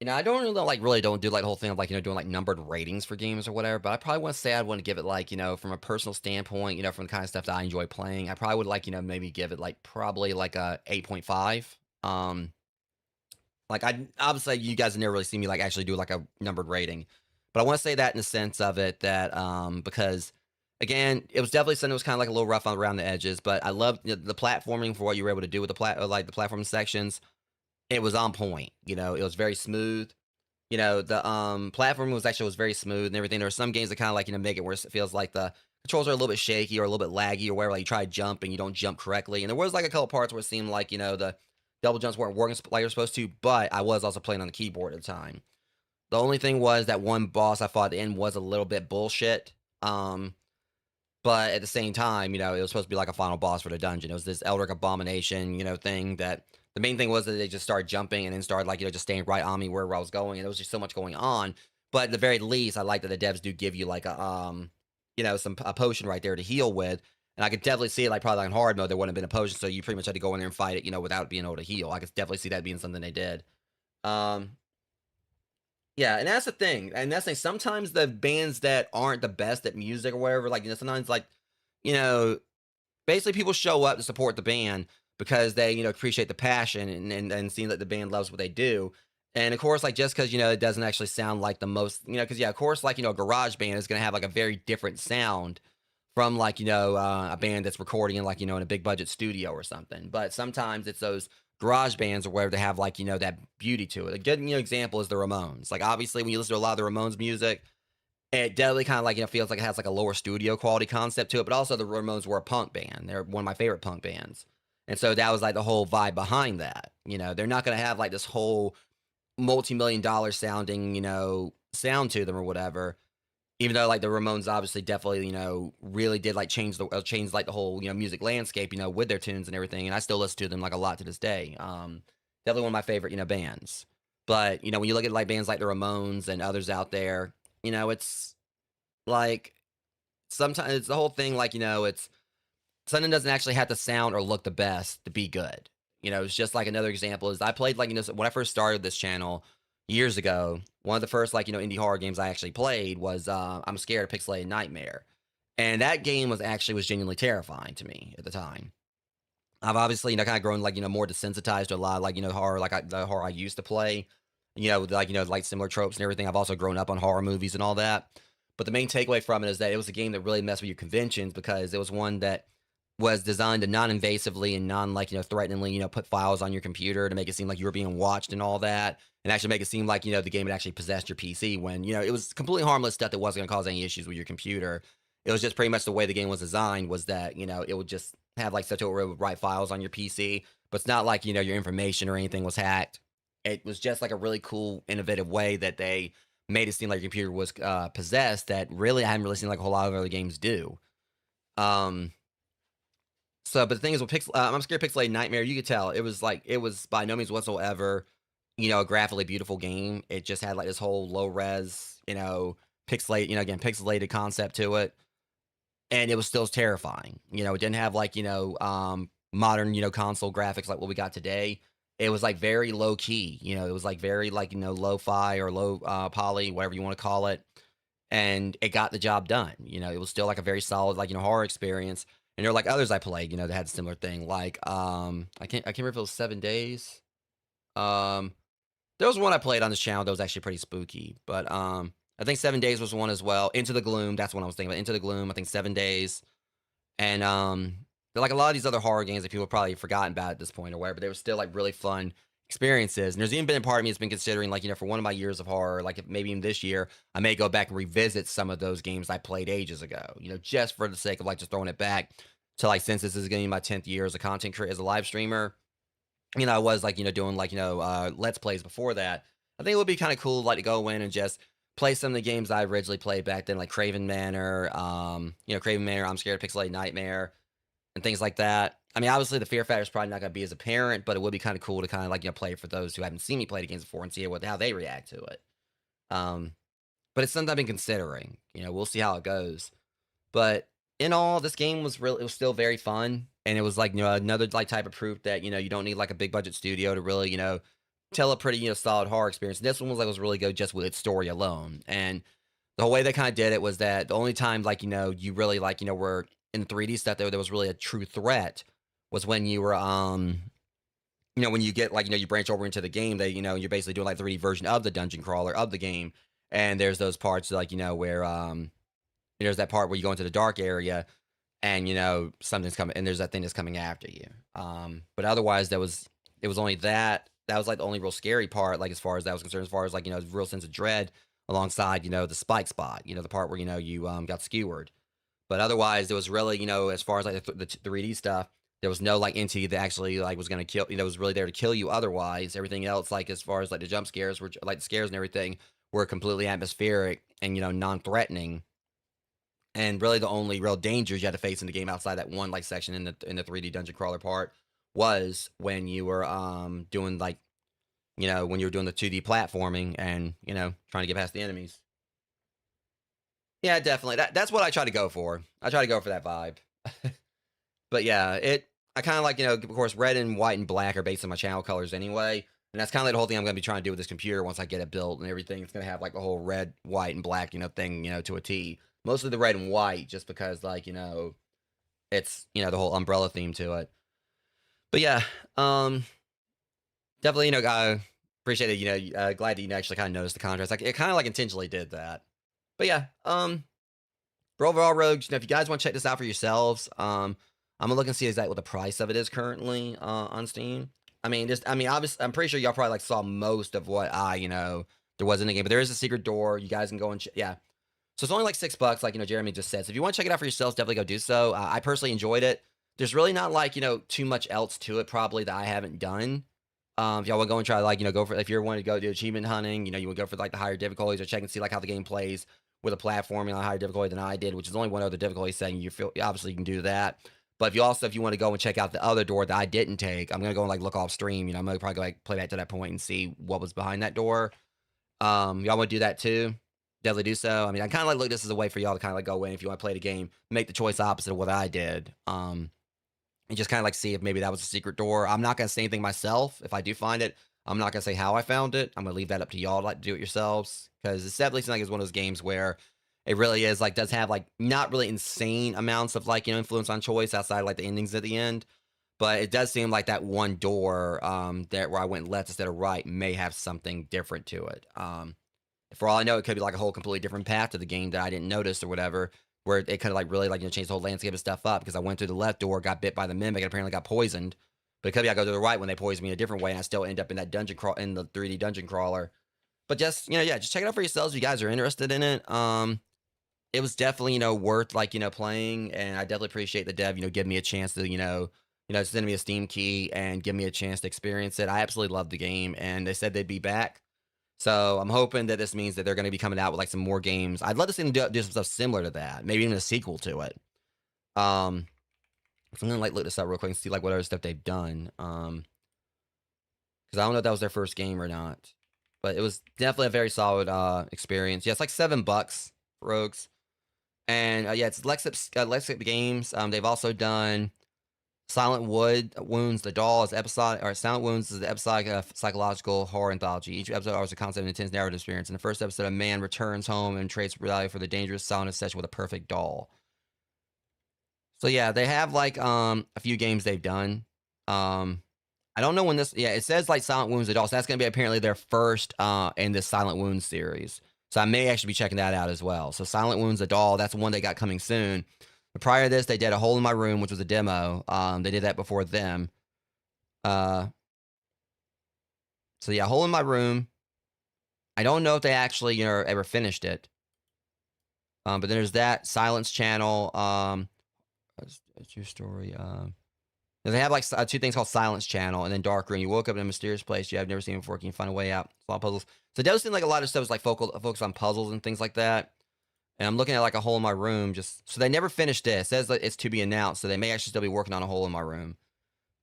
I don't really don't do like the whole thing of like doing like numbered ratings for games or whatever. But I probably want to say I'd want to give it like from a personal standpoint, from the kind of stuff that I enjoy playing, I probably would like maybe give it like probably like a 8.5. Like I obviously you guys have never really seen me like actually do like a numbered rating, but I want to say that in the sense of it that because again, it was definitely something that was kind of like a little rough around the edges, but I loved the platforming for what you were able to do with the platforming sections. It was on point. It was very smooth. The platform was very smooth and everything. There were some games that kind of like make it where it feels like the controls are a little bit shaky or a little bit laggy or whatever. Like you try to jump and you don't jump correctly. And there was like a couple parts where it seemed like the double jumps weren't working like they're supposed to. But I was also playing on the keyboard at the time. The only thing was that one boss I fought at the end was a little bit bullshit. But at the same time, it was supposed to be like a final boss for the dungeon. It was this Eldritch Abomination, thing that the main thing was that they just started jumping and then started like, just staying right on me wherever I was going. And there was just so much going on. But at the very least, I like that the devs do give you like a, a potion right there to heal with. And I could definitely see it like probably like in hard mode, there wouldn't have been a potion. So you pretty much had to go in there and fight it, without being able to heal. I could definitely see that being something they did. Yeah, and that's the thing. And that's the thing. Sometimes the bands that aren't the best at music or whatever, like, sometimes like, basically people show up to support the band because they, appreciate the passion and seeing that the band loves what they do. And of course, like, just because, it doesn't actually sound like the most, because, yeah, of course, like, a garage band is going to have like a very different sound from like, a band that's recording in like, in a big budget studio or something. But sometimes it's those garage bands or where they have like, that beauty to it. A good, example is the Ramones. Like, obviously, when you listen to a lot of the Ramones music, it definitely kind of like, feels like it has like a lower studio quality concept to it. But also the Ramones were a punk band. They're one of my favorite punk bands. And so that was like the whole vibe behind that. They're not going to have like this whole multi-million-dollar sounding, sound to them or whatever. Even though like the Ramones obviously definitely, really did like change like the whole, music landscape, with their tunes and everything. And I still listen to them like a lot to this day. Definitely one of my favorite, bands. But, when you look at, like, bands like the Ramones and others out there, it's like, sometimes it's the whole thing, like, it's something doesn't actually have to sound or look the best to be good. It's just like another example is I played, like, when I first started this channel years ago, one of the first, like, indie horror games I actually played was, I'm Scared of Pixelated Nightmare. And that game was genuinely terrifying to me at the time. I've obviously, kind of grown, like, more desensitized to a lot of, like, horror, like the horror I used to play, with, like, like similar tropes and everything. I've also grown up on horror movies and all that. But the main takeaway from it is that it was a game that really messed with your conventions because it was one that was designed to non-invasively and like, threateningly, put files on your computer to make it seem like you were being watched and all that. And actually make it seem like, the game had actually possessed your PC when, it was completely harmless stuff that wasn't going to cause any issues with your computer. It was just pretty much the way the game was designed was that, it would just have like such a where it would write files on your PC, but it's not like, your information or anything was hacked. It was just like a really cool, innovative way that they made it seem like your computer was possessed that really I haven't really seen like a whole lot of other games do. But the thing is with I'm Scared Pixelated Nightmare, you could tell it was by no means whatsoever, a graphically beautiful game. It just had like this whole low res, pixelate, again, pixelated concept to it. And it was still terrifying. It didn't have like, modern, console graphics like what we got today. It was like very low key, it was like very like, lo-fi or low poly, whatever you want to call it. And it got the job done. It was still like a very solid, like, horror experience. And there were like others I played, that had a similar thing. Like, I can't remember if it was 7 Days. There was one I played on this channel that was actually pretty spooky, but I think 7 Days was one as well. Into the Gloom, that's what I was thinking about. Into the Gloom, I think 7 Days, and they're like a lot of these other horror games that people have probably forgotten about at this point or whatever. But they were still like really fun experiences. And there's even been a part of me that's been considering like for one of my years of horror, like if maybe even this year, I may go back and revisit some of those games I played ages ago. Just for the sake of like just throwing it back to like since this is going to be my 10th year as a content creator, as a live streamer. I was like, doing like, Let's Plays before that. I think it would be kind of cool, like, to go in and just play some of the games I originally played back then, like Craven Manor, Craven Manor, I'm Scared of Pixelated Nightmare, and things like that. I mean, obviously, the fear factor is probably not going to be as apparent, but it would be kind of cool to kind of, like, play it for those who haven't seen me play the games before and see how they react to it. But it's something I've been considering. We'll see how it goes. But in all, this game was it was still very fun. And it was like, another like type of proof that, you don't need like a big budget studio to really, tell a pretty, solid horror experience. And this one was really good just with its story alone. And the whole way they kind of did it was that the only time like, you really like, were in the 3D stuff there was really a true threat was when you were, when you get like, you branch over into the game, they, you're basically doing like 3D version of the dungeon crawler of the game. And there's those parts like, where, there's that part where you go into the dark area and something's coming and there's that thing that's coming after you. But otherwise it was only that was like the only real scary part, like as far as that was concerned, as far as like, real sense of dread alongside, the spike spot, the part where, you got skewered. But otherwise it was really, as far as like the 3D stuff, there was no like entity that actually like was going to kill, was really there to kill you. Otherwise, everything else, like as far as like the jump scares were like the scares and everything were completely atmospheric and, non-threatening. And really the only real dangers you had to face in the game outside that one like section in the 3D dungeon crawler part was when you were doing like when you were doing the 2D platforming and trying to get past the enemies. Yeah, definitely. That's what I try to go for. I try to go for that vibe. But yeah, I kind of like, of course, red and white and black are based on my channel colors anyway. And that's kind of like the whole thing I'm going to be trying to do with this computer once I get it built and everything. It's going to have like the whole red, white, and black, thing, to a T. Mostly the red and white, just because, like, it's, the whole umbrella theme to it. But yeah, definitely, I appreciate it, glad that you actually kind of noticed the contrast. Like, it kind of, like, intentionally did that. But yeah, for overall, Rogues, if you guys want to check this out for yourselves, I'm going to look and see exactly what the price of it is currently on Steam. Obviously, I'm pretty sure y'all probably, like, saw most of what there was in the game. But there is a secret door. You guys can go and, yeah. So it's only like $6, like, Jeremy just said. So if you want to check it out for yourselves, definitely go do so. I personally enjoyed it. There's really not like, too much else to it probably that I haven't done. If y'all want to go and try, like, go for, if you're wanting to go do achievement hunting, you would go for like the higher difficulties or check and see like how the game plays with a platforming on a higher difficulty than I did, which is only one other difficulty setting. Obviously you can do that. But if you want to go and check out the other door that I didn't take, I'm gonna go and like look off stream. You know, I'm gonna probably go, like play back to that point and see what was behind that door. Y'all want to do that too? Definitely do so. I mean, I kind of like look at this as a way for y'all to kind of like go in if you want to play the game, make the choice opposite of what I did. And just kind of like see if maybe that was a secret door. I'm not gonna say anything myself. If I do find it, I'm not gonna say how I found it. I'm gonna leave that up to y'all to like do it yourselves, because it's definitely seems like it's one of those games where it really is like does have like not really insane amounts of like influence on choice outside like the endings at the end, but it does seem like that one door that where I went left instead of right may have something different to it. For all I know, it could be like a whole completely different path to the game that I didn't notice or whatever, where it could have like really like changed the whole landscape of stuff up, because I went through the left door, got bit by the mimic, and apparently got poisoned. But it could be I go to the right when they poison me in a different way, and I still end up in that dungeon in the 3D dungeon crawler. But just yeah, just check it out for yourselves if you guys are interested in it. It was definitely worth like playing, and I definitely appreciate the dev giving me a chance to send me a Steam key and give me a chance to experience it. I absolutely loved the game, and they said they'd be back. So I'm hoping that this means that they're going to be coming out with like some more games. I'd love to see them do some stuff similar to that, maybe even a sequel to it. So I'm gonna like look this up real quick and see like what other stuff they've done. Because I don't know if that was their first game or not, but it was definitely a very solid experience. Yeah, it's like $7 for Rogues, and yeah, it's Lexip Games. They've also done Silent Wounds, The Doll is episodic, or Silent Wounds is the episodic psychological horror anthology. Each episode offers a concept of an intense narrative experience. In the first episode, a man returns home and trades reality for the dangerous silent session with a perfect doll. So yeah, they have like a few games they've done. I don't know when this. Yeah, it says like Silent Wounds, The Doll. So that's gonna be apparently their first in this Silent Wounds series. So I may actually be checking that out as well. So Silent Wounds, The Doll, that's the one they got coming soon. But prior to this, they did A Hole in My Room, which was a demo. They did that before them. So yeah, Hole in My Room. I don't know if they actually, ever finished it. But then there's that Silence Channel. It's your story. They have like two things called Silence Channel and then Dark Room. You woke up in a mysterious place you have never seen before. Can you find a way out? Solve puzzles. So it does seem like a lot of stuff is like focused on puzzles and things like that. And I'm looking at like A Hole in My Room. So they never finished this. It says that it's to be announced. So they may actually still be working on A Hole in My Room.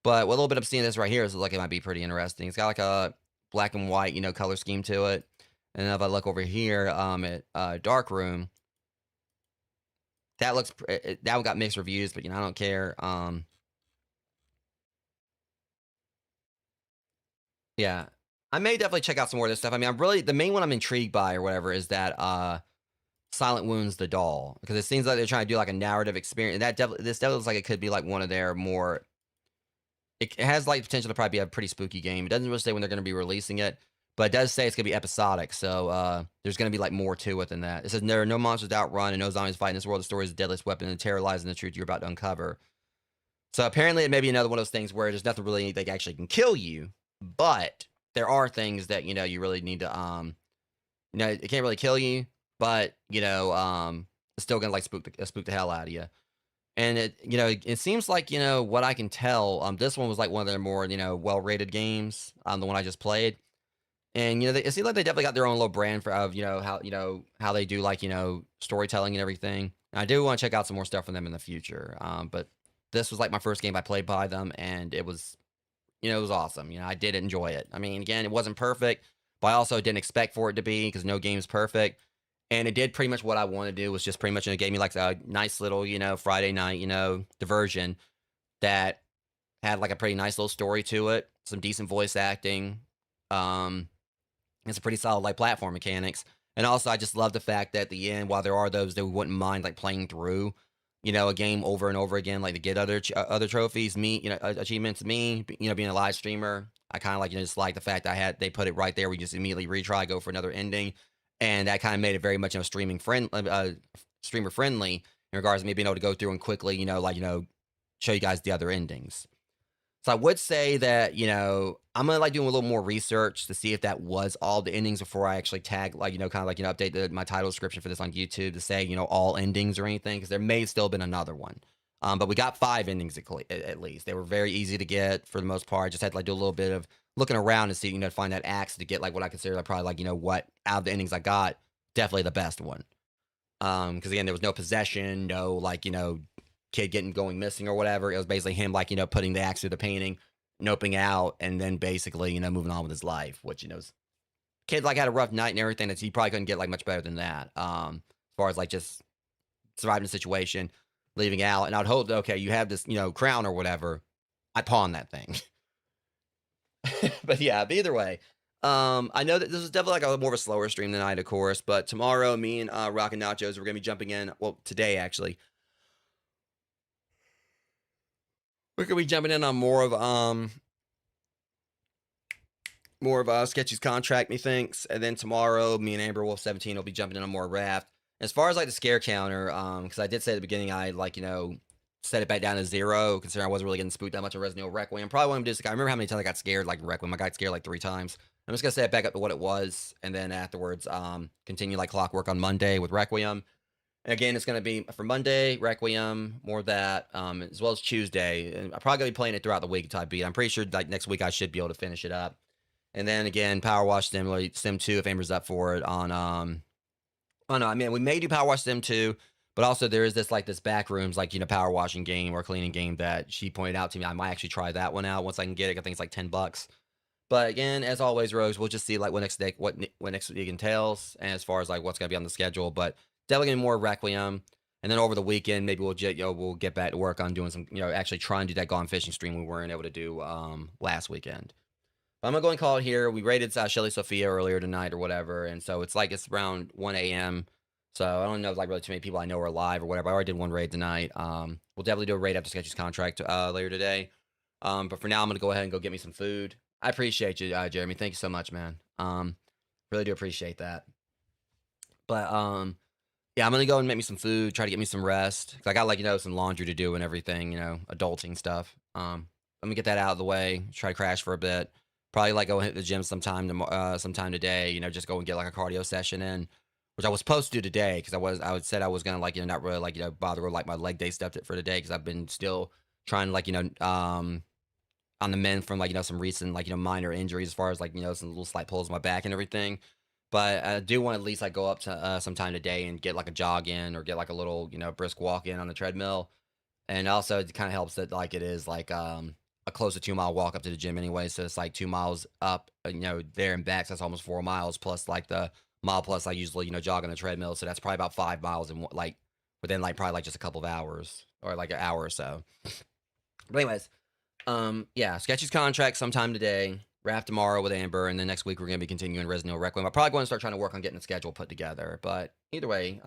But what little bit I'm seeing this right here is like it might be pretty interesting. It's got like a black and white, color scheme to it. And then if I look over here at Dark Room, that looks that one got mixed reviews, but I don't care. Yeah, I may definitely check out some more of this stuff. I mean, the main one I'm intrigued by or whatever is that Silent Wounds, The Doll, because it seems like they're trying to do like a narrative experience. This definitely looks like it could be like one of their more. It has like potential to probably be a pretty spooky game. It doesn't really say when they're going to be releasing it, but it does say it's going to be episodic. So there's going to be like more to it than that. It says there are no monsters to outrun and no zombies fighting this world. The story is the deadliest weapon and terrorizing the truth you're about to uncover. So apparently it may be another one of those things where there's nothing really that actually can kill you, but there are things that you really need to it can't really kill you, but it's still gonna like spook the hell out of you. And it seems like what I can tell, this one was like one of their more well rated games, the one I just played, and it seems like they definitely got their own little brand for how they do like storytelling and everything. And I do want to check out some more stuff from them in the future, but this was like my first game I played by them, and it was it was awesome. I did enjoy it. I mean, again, it wasn't perfect, but I also didn't expect for it to be, because no game's perfect. And it did pretty much what I wanted to do, was just pretty much, it gave me like a nice little, Friday night, diversion that had like a pretty nice little story to it, some decent voice acting, it's a pretty solid like platform mechanics. And also I just love the fact that at the end, while there are those that wouldn't mind like playing through, a game over and over again, like to get other trophies, achievements, being a live streamer, I kind of like, just like the fact that they put it right there. We just immediately retry, go for another ending. And that kind of made it very much, streamer friendly in regards to me being able to go through and quickly, show you guys the other endings. So I would say that, I'm going to like doing a little more research to see if that was all the endings before I actually tag, like, kind of like, update my title description for this on YouTube to say, all endings or anything, because there may still have been another one. But we got 5 endings at least. They were very easy to get for the most part. Just had to like do a little bit of looking around to see, to find that axe to get like what I consider like probably like, what out of the endings I got, definitely the best one. Because again, there was no possession, no like, kid going missing or whatever. It was basically him, like, putting the axe through the painting, noping out, and then basically, moving on with his life, which, kid, like, had a rough night and everything. That he probably couldn't get, like, much better than that. As far as, like, just surviving the situation, leaving out. And I'd hope, that, okay, you have this, crown or whatever. I'd pawn that thing. But yeah, either way, I know that this is definitely like a more of a slower stream tonight, of course. But tomorrow, me and Rock and Nachos, we're gonna be jumping in. Well, today actually, we're gonna be jumping in on more of Sketchy's contract, methinks. And then tomorrow, me and Amber Wolf 17 will be jumping in on more Raft. As far as like the scare counter, because I did say at the beginning, I like set it back down to 0, considering I wasn't really getting spooked that much in Resident Evil Requiem. Probably want to do this. I remember how many times I got scared like in Requiem. I got scared like 3 times. I'm just gonna set it back up to what it was, and then afterwards, continue like clockwork on Monday with Requiem. And again, it's gonna be for Monday Requiem, more of that, as well as Tuesday. And I'm probably gonna be playing it throughout the week until I beat. I'm pretty sure like next week I should be able to finish it up. And then again, Power Wash Sim 2 if Amber's up for it on oh no, I mean we may do Power Wash Sim 2. But also there is this like this back rooms like power washing game or cleaning game that she pointed out to me. I might actually try that one out once I can get it. I think it's like $10. But again, as always, Rose, we'll just see like what next week entails, and as far as like what's gonna be on the schedule. But definitely gonna be more Requiem, and then over the weekend maybe we'll get back to work on doing some actually trying to do that gone fishing stream we weren't able to do last weekend. But I'm gonna go and call it here. We raided Shelly Sophia earlier tonight or whatever, and so it's around 1 a.m. So I don't know if like really too many people I know are alive or whatever. I already did one raid tonight. We'll definitely do a raid after Sketchy's contract later today. But for now, I'm gonna go ahead and go get me some food. I appreciate you, Jeremy. Thank you so much, man. Really do appreciate that. But yeah, I'm gonna go and make me some food. Try to get me some rest. 'Cause I got like some laundry to do and everything. Adulting stuff. Let me get that out of the way. Try to crash for a bit. Probably like go hit the gym sometime today. Just go and get like a cardio session in. Which I was supposed to do today because I said I was gonna like not really like bother with like my leg day stuff for today because I've been still trying to like on the mend from like some recent like minor injuries as far as like some little slight pulls in my back and everything. But I do want to at least like go up to sometime today and get like a jog in or get like a little brisk walk in on the treadmill. And also it kind of helps that like it is like a close to 2-mile walk up to the gym anyway, so it's like 2 miles up there and back, so that's almost 4 miles plus like the mile plus I usually jog on the treadmill, so that's probably about 5 miles in like within like probably like just a couple of hours or like an hour or so. But anyways, yeah, Sketchy's contract sometime today, Raft tomorrow with Amber, and then next week we're gonna be continuing Resident Evil Requiem. I'm probably going to start trying to work on getting the schedule put together, but either way,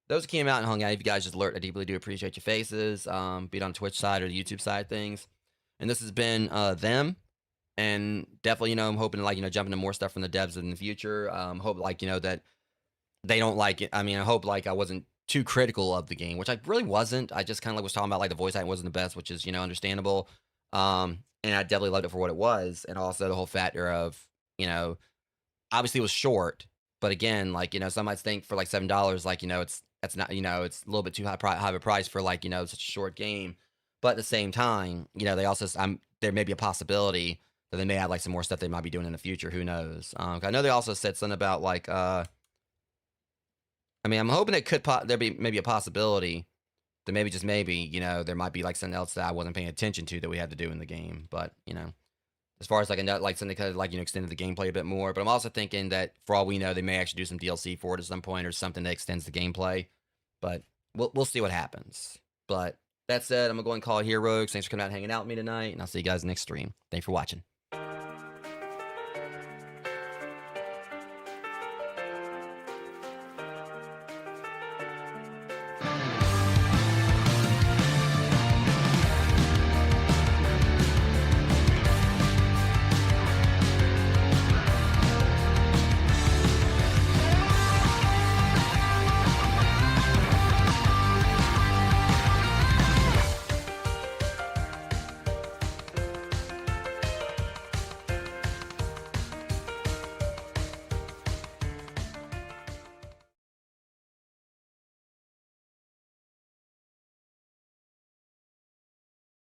those who came out and hung out, if you guys just alert, I deeply do appreciate your faces, be it on Twitch side or the YouTube side of things. And this has been them. And definitely, I'm hoping to like, jump into more stuff from the devs in the future. Hope like, that they don't like it. I mean, I hope like I wasn't too critical of the game, which I really wasn't. I just kind of like was talking about like the voice acting wasn't the best, which is, understandable. And I definitely loved it for what it was. And also the whole factor of, obviously it was short, but again, like, some might think for like $7, like, it's not, it's a little bit too high of a price for like, such a short game. But at the same time, they also, there may be a possibility that they may have like some more stuff they might be doing in the future. Who knows? I know they also said something about like, I mean, I'm hoping it could there be maybe a possibility that maybe just maybe, there might be like something else that I wasn't paying attention to that we had to do in the game. But, as far as like something that could like, extended the gameplay a bit more. But I'm also thinking that for all we know, they may actually do some DLC for it at some point or something that extends the gameplay. But we'll see what happens. But that said, I'm going to go and call it here, Rogues. Thanks for coming out and hanging out with me tonight, and I'll see you guys next stream. Thanks for watching.